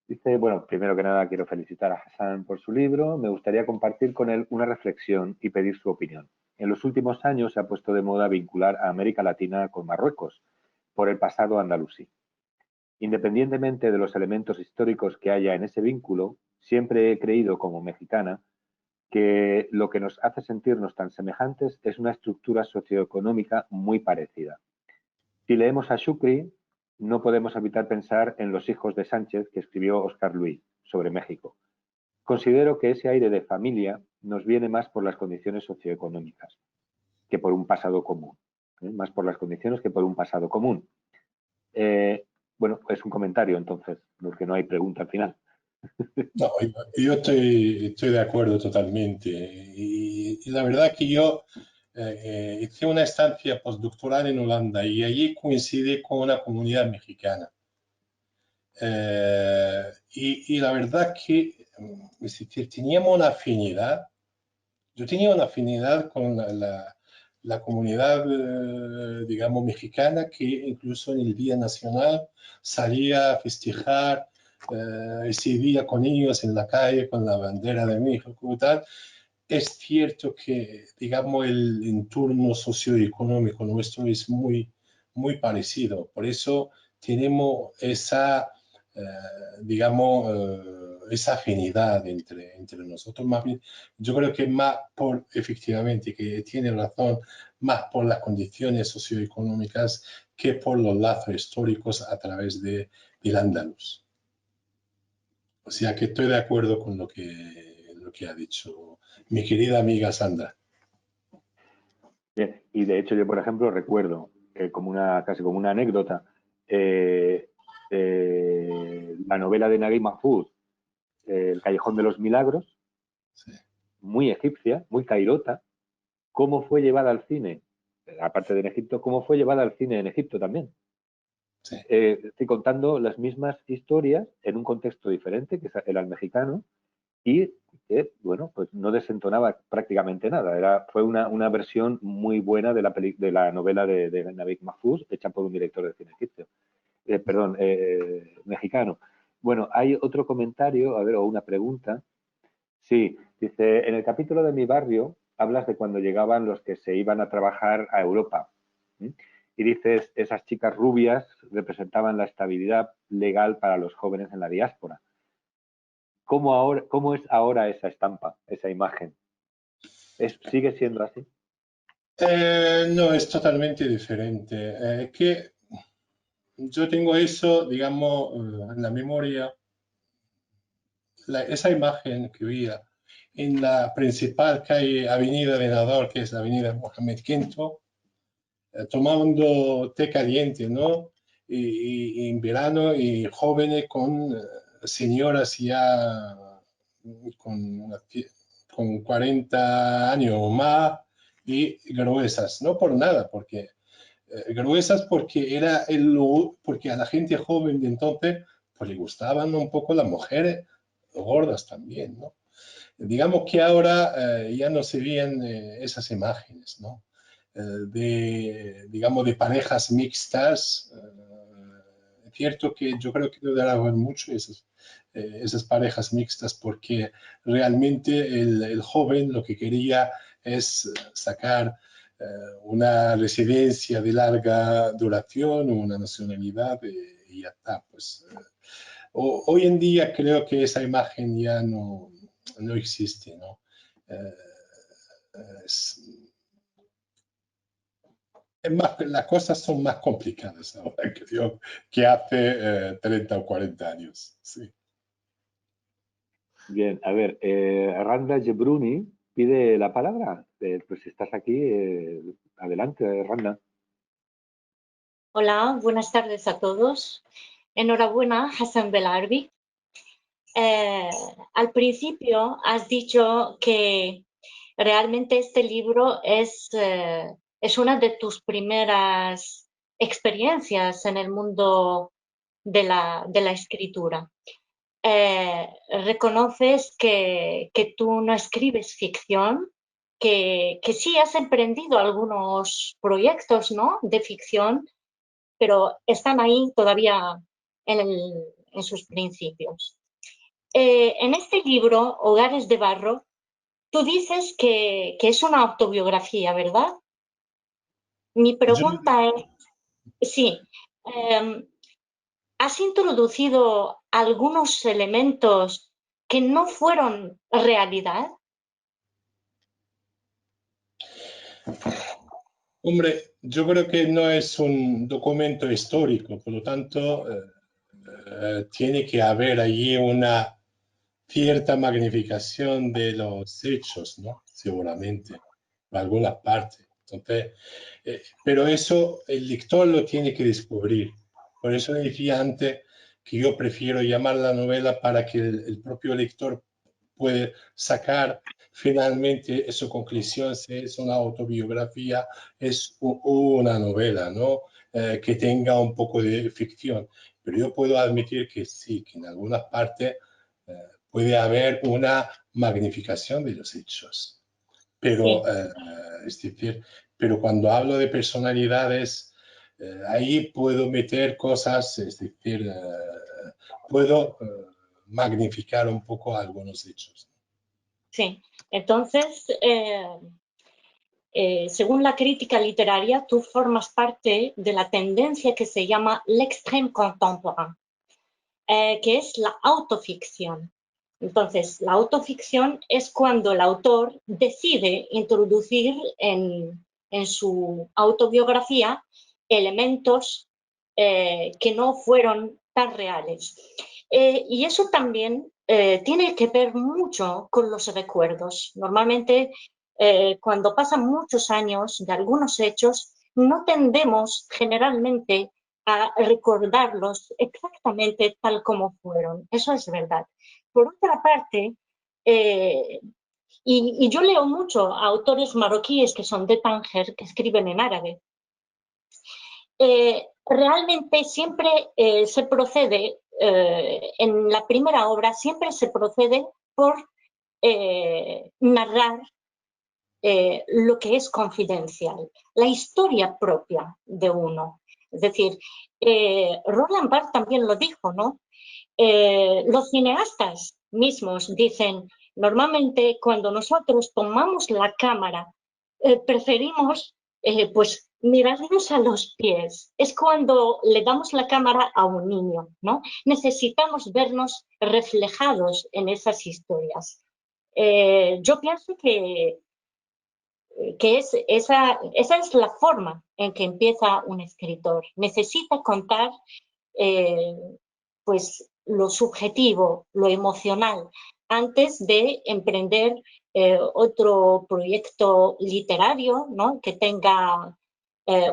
S1: Dice, bueno, primero que nada quiero felicitar a Hassan por su libro. Me gustaría compartir con él una reflexión y pedir su opinión. En los últimos años se ha puesto de moda vincular a América Latina con Marruecos por el pasado andalusí. Independientemente de los elementos históricos que haya en ese vínculo, siempre he creído como mexicana que lo que nos hace sentirnos tan semejantes es una estructura socioeconómica muy parecida. Si leemos a Shukri, no podemos evitar pensar en Los hijos de Sánchez, que escribió Óscar Luis sobre México. Considero que ese aire de familia nos viene más por las condiciones socioeconómicas que por un pasado común. Más por las condiciones que por un pasado común. Bueno, es un comentario entonces, porque no hay pregunta al final.
S2: No, yo estoy de acuerdo totalmente. Y la verdad que yo hice una estancia postdoctoral en Holanda y allí coincidí con una comunidad mexicana. Y la verdad que es decir, teníamos una afinidad. Yo tenía una afinidad con la comunidad, digamos, mexicana, que incluso en el Día Nacional salía a festejar, ese día con ellos en la calle, con la bandera de México y tal. Es cierto que, digamos, el entorno socioeconómico nuestro es muy, muy parecido. Por eso tenemos esa, digamos, esa afinidad entre nosotros. Más bien, yo creo que más por, efectivamente, que tiene razón, más por las condiciones socioeconómicas que por los lazos históricos a través del Andaluz. O sea que estoy de acuerdo con lo que ha dicho mi querida amiga Sandra.
S1: Bien, y de hecho yo, por ejemplo, recuerdo casi como una anécdota, la novela de Naguib Mahfouz, El Callejón de los Milagros,
S2: Sí.
S1: muy egipcia, muy cairota, cómo fue llevada al cine, aparte de en Egipto, cómo fue llevada al cine en Egipto también.
S2: Sí.
S1: Estoy contando las mismas historias en un contexto diferente, que era el mexicano, y que, bueno, pues no desentonaba prácticamente nada. Fue una versión muy buena de la novela de Naguib Mahfouz, hecha por un director de cine egipcio. Mexicano. Bueno, hay otro comentario, a ver, o una pregunta. Sí, dice, en el capítulo de Mi barrio hablas de cuando llegaban los que se iban a trabajar a Europa. ¿Sí? Y dices, esas chicas rubias representaban la estabilidad legal para los jóvenes en la diáspora. ¿Cómo es ahora esa estampa, esa imagen? ¿Sigue siendo así?
S2: No, es totalmente diferente. Que yo tengo eso, digamos, en la memoria, esa imagen que veía en la principal calle, avenida Venador, que es la avenida Mohamed V, tomando té caliente, ¿no? Y en verano, y jóvenes con señoras ya con 40 años o más y gruesas, no por nada, porque gruesas porque porque a la gente joven de entonces pues le gustaban un poco las mujeres gordas también, ¿no? Digamos que ahora ya no se veían esas imágenes, ¿no? Digamos, de parejas mixtas, cierto que yo creo que debe haber mucho esas parejas mixtas, porque realmente el joven lo que quería es sacar una residencia de larga duración, una nacionalidad y ya está. Pues, hoy en día creo que esa imagen ya no existe, ¿no? Las cosas son más complicadas ahora que hace 30 o 40 años. Sí.
S1: Bien, a ver, Randa Jebruni pide la palabra. Pues si estás aquí, adelante, Randa.
S6: Hola, buenas tardes a todos. Enhorabuena, Hassan Belarbi. Al principio has dicho que realmente este libro es una de tus primeras experiencias en el mundo de la escritura. Reconoces que tú no escribes ficción, que sí has emprendido algunos proyectos, ¿no?, de ficción, pero están ahí todavía en sus principios. En este libro, Hogares de Barro, tú dices que es una autobiografía, ¿verdad? Mi pregunta es, sí, ¿has introducido algunos elementos que no fueron realidad?
S2: Hombre, yo creo que no es un documento histórico, por lo tanto, tiene que haber allí una cierta magnificación de los hechos, ¿no? Seguramente, por alguna parte. Entonces, pero eso el lector lo tiene que descubrir. Por eso decía antes que yo prefiero llamar la novela para que el propio lector puede sacar finalmente su conclusión, si es una autobiografía, es una novela, ¿no? Que tenga un poco de ficción. Pero yo puedo admitir que sí, que en algunas partes puede haber una magnificación de los hechos. Pero, es decir, pero cuando hablo de personalidades, ahí puedo meter cosas, es decir, puedo magnificar un poco algunos hechos.
S6: Sí, entonces, según la crítica literaria, tú formas parte de la tendencia que se llama l'extrême contemporain, que es la autoficción. Entonces, la autoficción es cuando el autor decide introducir en su autobiografía elementos que no fueron tan reales. Y eso también tiene que ver mucho con los recuerdos. Normalmente, cuando pasan muchos años de algunos hechos, no tendemos generalmente a recordarlos exactamente tal como fueron. Eso es verdad. Por otra parte, y yo leo mucho a autores marroquíes que son de Tánger, que escriben en árabe, realmente siempre se procede, en la primera obra, siempre se procede por narrar lo que es confidencial, la historia propia de uno. Es decir, Roland Barthes también lo dijo, ¿no? Los cineastas mismos dicen, normalmente cuando nosotros tomamos la cámara, preferimos pues mirarnos a los pies. Es cuando le damos la cámara a un niño, ¿no? Necesitamos vernos reflejados en esas historias. Yo pienso que esa es la forma en que empieza un escritor. Necesita contar pues lo subjetivo, lo emocional, antes de emprender otro proyecto literario, ¿no?, que tenga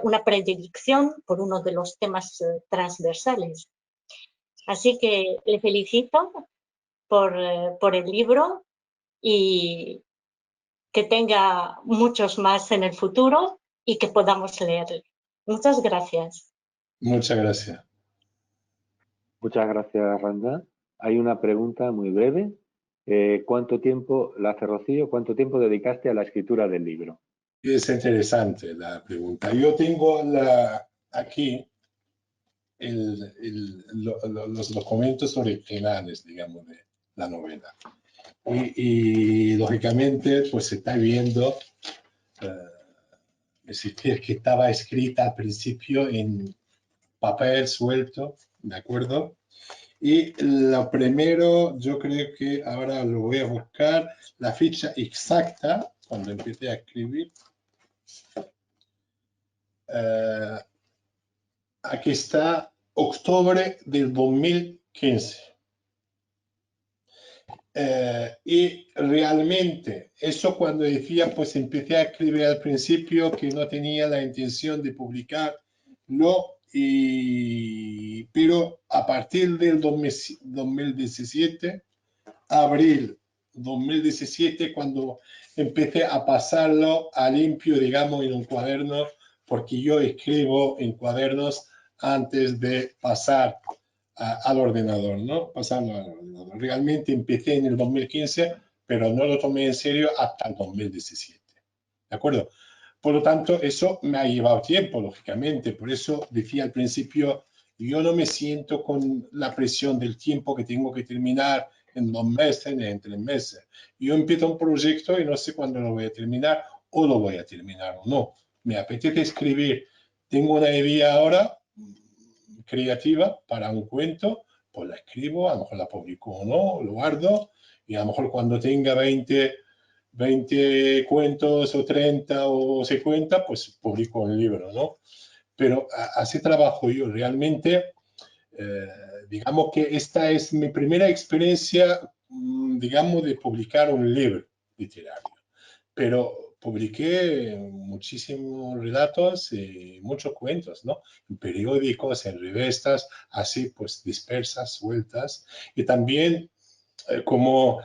S6: una predilección por uno de los temas transversales. Así que le felicito por el libro y que tenga muchos más en el futuro y que podamos leerlo. Muchas gracias.
S2: Muchas gracias.
S1: Muchas gracias, Randa. Hay una pregunta muy breve. ¿Cuánto tiempo dedicaste a la escritura del libro?
S2: Es interesante la pregunta. Yo tengo aquí los documentos originales, digamos, de la novela. Y lógicamente, pues se está viendo, es decir, que estaba escrita al principio en papel suelto, ¿de acuerdo? Y lo primero, yo creo que ahora lo voy a buscar, la fecha exacta, cuando empecé a escribir. Aquí está, octubre del 2015. Y realmente, eso cuando decía, pues empecé a escribir al principio que no tenía la intención de publicarlo, pero a partir del 2017, abril 2017, cuando empecé a pasarlo a limpio, digamos, en un cuaderno, porque yo escribo en cuadernos antes de pasar al ordenador, ¿no? Pasando al ordenador. Realmente empecé en el 2015, pero no lo tomé en serio hasta el 2017. ¿De acuerdo? Por lo tanto, eso me ha llevado tiempo, lógicamente. Por eso decía al principio, yo no me siento con la presión del tiempo que tengo que terminar en 2 meses ni en 3 meses. Yo empiezo un proyecto y no sé cuándo lo voy a terminar o lo voy a terminar o no. Me apetece escribir. Tengo una idea ahora creativa para un cuento, pues la escribo, a lo mejor la publico o no, lo guardo, y a lo mejor cuando tenga 20 cuentos o 30 o 50, pues publico un libro, ¿no? Pero así trabajo yo. Realmente, digamos que esta es mi primera experiencia, digamos, de publicar un libro literario. Pero publiqué muchísimos relatos y muchos cuentos, ¿no? En periódicos, en revistas, así pues dispersas, sueltas. Y también como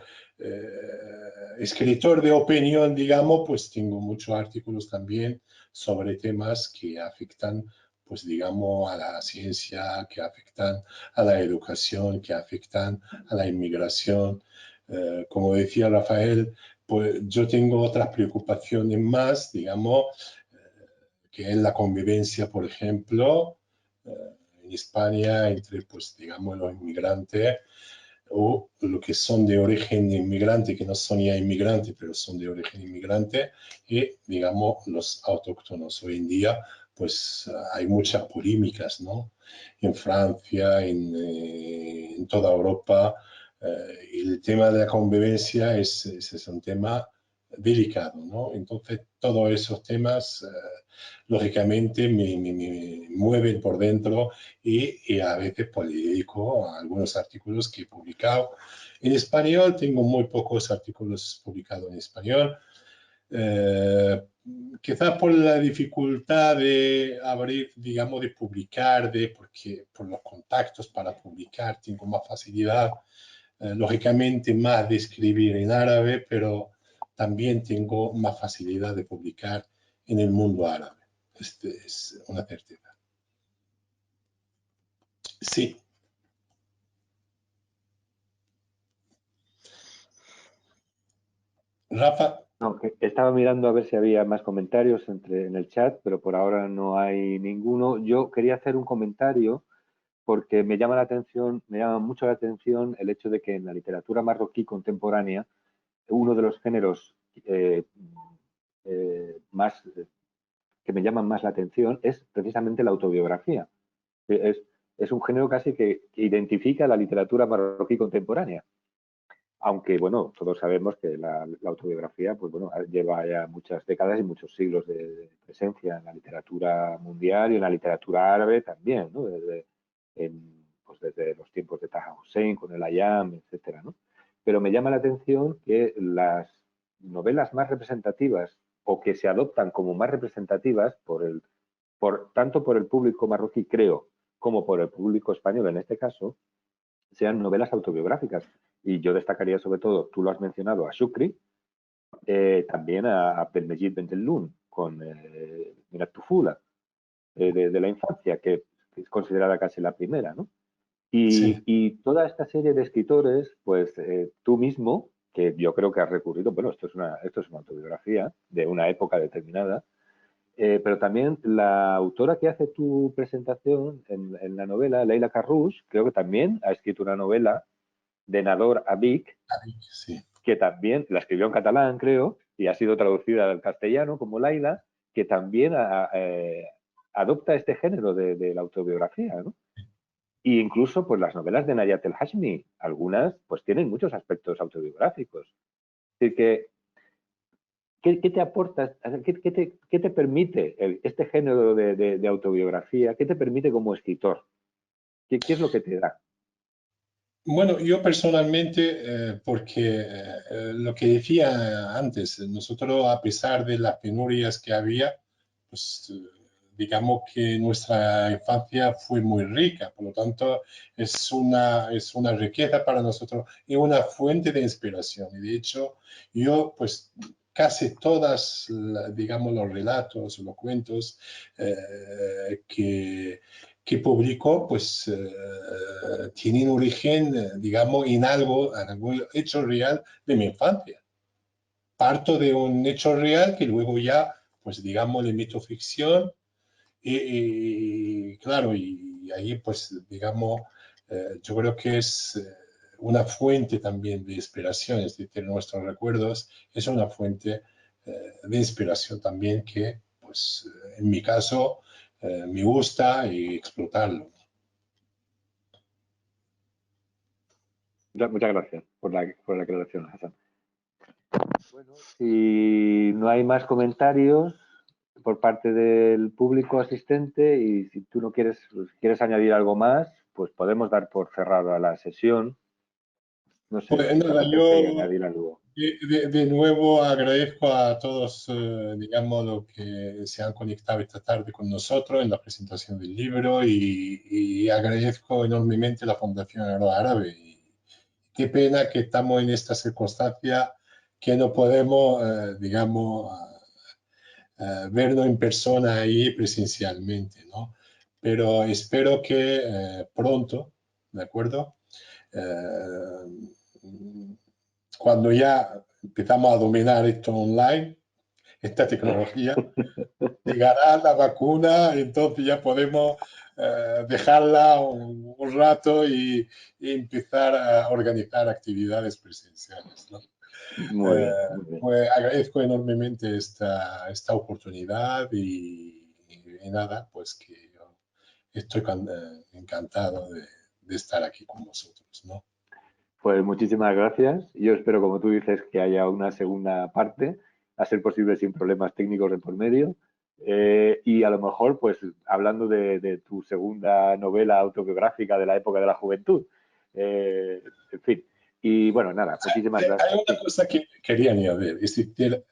S2: escritor de opinión, digamos, pues tengo muchos artículos también sobre temas que afectan, pues digamos, a la ciencia, que afectan a la educación, que afectan a la inmigración. Como decía Rafael, pues yo tengo otras preocupaciones más, digamos, que es la convivencia, por ejemplo, en España entre, pues, digamos, los inmigrantes o lo que son de origen inmigrante, que no son ya inmigrantes, pero son de origen inmigrante, y, digamos, los autóctonos. Hoy en día, pues, hay muchas polémicas, ¿no? En Francia, en toda Europa, el tema de la convivencia es un tema delicado, ¿no? Entonces, todos esos temas, lógicamente, me mueven por dentro y a veces pues, le dedico a algunos artículos que he publicado en español. Tengo muy pocos artículos publicados en español. Quizás por la dificultad de abrir, digamos, de publicar, porque por los contactos para publicar tengo más facilidad, lógicamente más de escribir en árabe, pero también tengo más facilidad de publicar en el mundo árabe. Este es una certeza. Sí. Rafa.
S1: No, estaba mirando a ver si había más comentarios en el chat, pero por ahora no hay ninguno. Yo quería hacer un comentario porque me llama mucho la atención el hecho de que en la literatura marroquí contemporánea uno de los géneros más que me llaman más la atención es precisamente la autobiografía. Es un género casi que identifica la literatura marroquí contemporánea. Aunque, bueno, todos sabemos que la autobiografía, pues bueno, lleva ya muchas décadas y muchos siglos de presencia en la literatura mundial y en la literatura árabe también, ¿no? Pues desde los tiempos de Taha Hussein, con el Ayam, etcétera, ¿no? Pero me llama la atención que las novelas más representativas o que se adoptan como más representativas tanto por el público marroquí, creo, como por el público español en este caso, sean novelas autobiográficas. Y yo destacaría sobre todo, tú lo has mencionado, a Shukri, también a Abdelmejid Benjelloun, con Minat Tufula, de la infancia, que es considerada casi la primera, ¿no? Y toda esta serie de escritores, pues tú mismo, que yo creo que has recurrido, bueno, esto es una autobiografía de una época determinada, Pero también la autora que hace tu presentación en la novela, Leila Carrouch, creo que también ha escrito una novela de Nador Abik,
S2: Sí.
S1: que también la escribió en catalán, creo, y ha sido traducida al castellano como Laila, que también adopta este género de la autobiografía, ¿no? Y incluso pues las novelas de Nayat El Hashmi, algunas pues tienen muchos aspectos autobiográficos. Es decir, que ¿qué te aporta, qué te permite este género de autobiografía? ¿Qué te permite como escritor? ¿Qué es lo que te da?
S2: Bueno, yo personalmente, porque lo que decía antes, nosotros a pesar de las penurias que había, pues digamos que nuestra infancia fue muy rica, por lo tanto es una riqueza para nosotros y una fuente de inspiración. Y de hecho, yo pues casi todas, digamos, los relatos, los cuentos que publicó, pues tienen origen, digamos, en algún hecho real de mi infancia. Parto de un hecho real que luego ya, pues digamos, le meto ficción y claro, y ahí pues digamos, yo creo que es una fuente también de inspiración, es decir, nuestros recuerdos es una fuente de inspiración también que, pues en mi caso, me gusta y explotarlo.
S1: Muchas gracias por la aclaración, Hassan. Bueno, si no hay más comentarios por parte del público asistente y si tú no quieres añadir algo más, pues podemos dar por cerrada la sesión. No sé
S2: Pues
S1: si te
S2: nada,
S1: apetece
S2: yo
S1: añadir algo.
S2: de nuevo agradezco a todos, digamos, los que se han conectado esta tarde con nosotros en la presentación del libro y agradezco enormemente la Fundación Aeroárabe. Y qué pena que estamos en esta circunstancia que no podemos, digamos, vernos en persona ahí presencialmente, ¿no? Pero espero que pronto, ¿de acuerdo? Cuando ya empezamos a dominar esto online, esta tecnología, llegará la vacuna, entonces ya podemos dejarla un rato y empezar a organizar actividades presenciales, ¿no?
S1: Muy bien, muy bien.
S2: Pues agradezco enormemente esta oportunidad y nada, pues que yo estoy encantado de estar aquí con vosotros, ¿no?
S1: Pues muchísimas gracias. Yo espero, como tú dices, que haya una segunda parte, a ser posible sin problemas técnicos de por medio. Y a lo mejor, pues, hablando de tu segunda novela autobiográfica de la época de la juventud. En fin. Y bueno, nada, muchísimas gracias.
S2: Hay una cosa que quería añadir. Es decir,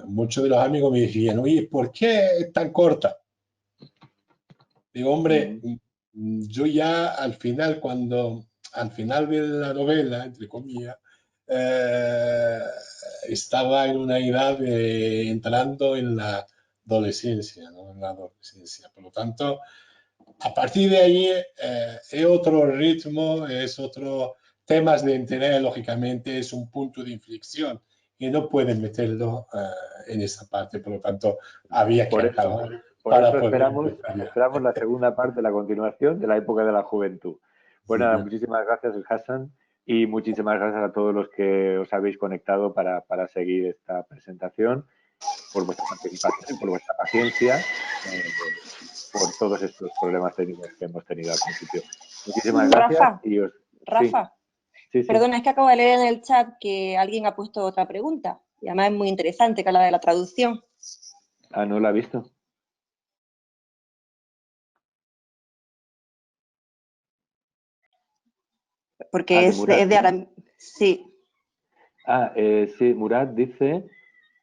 S2: muchos de los amigos me decían, oye, ¿por qué es tan corta? Digo, hombre, yo ya al final de la novela, entre comillas, estaba en una edad entrando en la adolescencia, ¿no? En la adolescencia. Por lo tanto, a partir de ahí es otro ritmo, es otro temas de interés, lógicamente, es un punto de inflexión y no pueden meterlo en esa parte. Por lo tanto, había que acabar.
S1: Por eso
S2: Poder
S1: esperamos la segunda parte, la continuación de la época de la juventud. Bueno, nada, muchísimas gracias, Hassan, y muchísimas gracias a todos los que os habéis conectado para seguir esta presentación, por vuestra participación, por vuestra paciencia, por todos estos problemas técnicos que hemos tenido al principio. Muchísimas gracias.
S4: Rafa,
S1: sí.
S4: Perdona, es que acabo de leer en el chat que alguien ha puesto otra pregunta, y además es muy interesante, que es la de la traducción.
S1: Ah, no la he visto.
S4: Porque es de Aram... Sí.
S1: Sí, Murad dice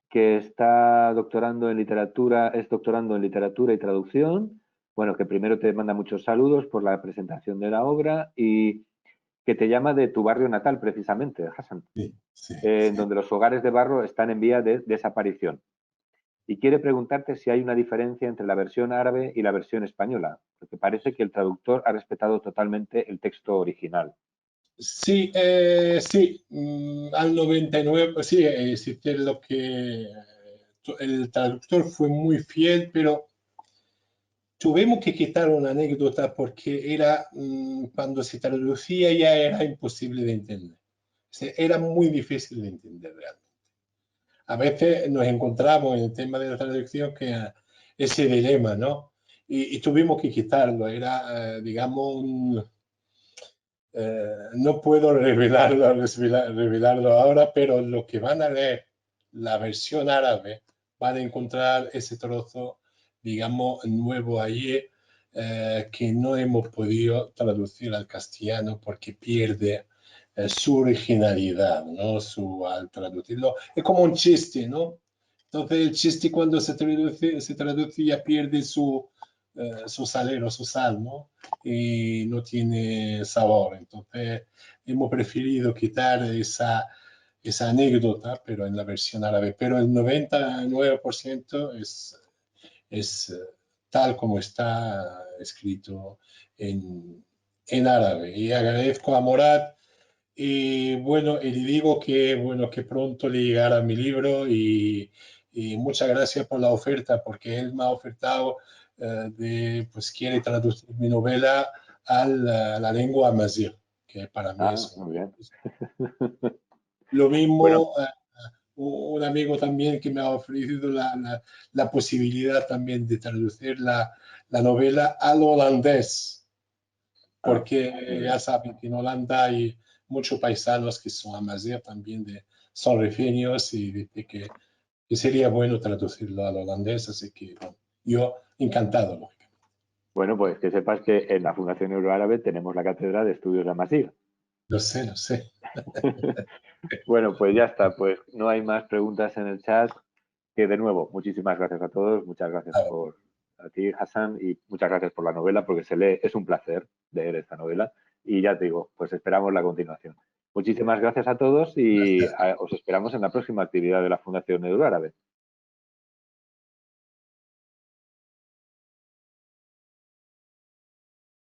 S1: que está doctorando en literatura, es doctorando en literatura y traducción. Bueno, que primero te manda muchos saludos por la presentación de la obra y que te llama de tu barrio natal, precisamente, Hassan, en donde los hogares de barro están en vía de desaparición. Y quiere preguntarte si hay una diferencia entre la versión árabe y la versión española, porque parece que el traductor ha respetado totalmente el texto original.
S2: Sí, sí, al 99, sí, existe lo que el traductor fue muy fiel, pero tuvimos que quitar una anécdota porque era, cuando se traducía ya era imposible de entender. Era muy difícil de entender realmente. A veces nos encontramos en el tema de la traducción que ese dilema, ¿no? Y tuvimos que quitarlo. Era, digamos, no puedo revelarlo ahora, pero los que van a leer la versión árabe van a encontrar ese trozo, digamos, nuevo allí, que no hemos podido traducir al castellano porque pierde su originalidad, ¿no? Al traducirlo. Es como un chiste, ¿no? Entonces el chiste cuando se traduce ya pierde su salero, su sal, ¿no? Y no tiene sabor. Entonces hemos preferido quitar esa anécdota, pero en la versión árabe. Pero el 99% es tal como está escrito en árabe. Y agradezco a Morad y bueno, y le digo que, bueno, que pronto le llegará mi libro y muchas gracias por la oferta, porque él me ha ofertado pues quiere traducir mi novela a la lengua amazigh, que para mí es
S1: muy bien.
S2: lo mismo.
S1: Bueno.
S2: Un amigo también que me ha ofrecido la posibilidad también de traducir la novela al holandés, porque ya saben que en Holanda hay muchos paisanos que son amazigh también, son rifeños, y dice que sería bueno traducirlo al holandés, así que bueno, yo encantado, lógicamente.
S1: Bueno, pues que sepas que en la Fundación Euroárabe tenemos la Cátedra de Estudios de Amazigh.
S2: Lo sé, lo sé.
S1: Bueno, pues ya está, pues no hay más preguntas en el chat. Que de nuevo, muchísimas gracias a todos, muchas gracias a ti, Hassan, y muchas gracias por la novela, porque se lee, es un placer leer esta novela, y ya te digo, pues esperamos la continuación. Muchísimas gracias a todos y os esperamos en la próxima actividad de la Fundación Euroárabe.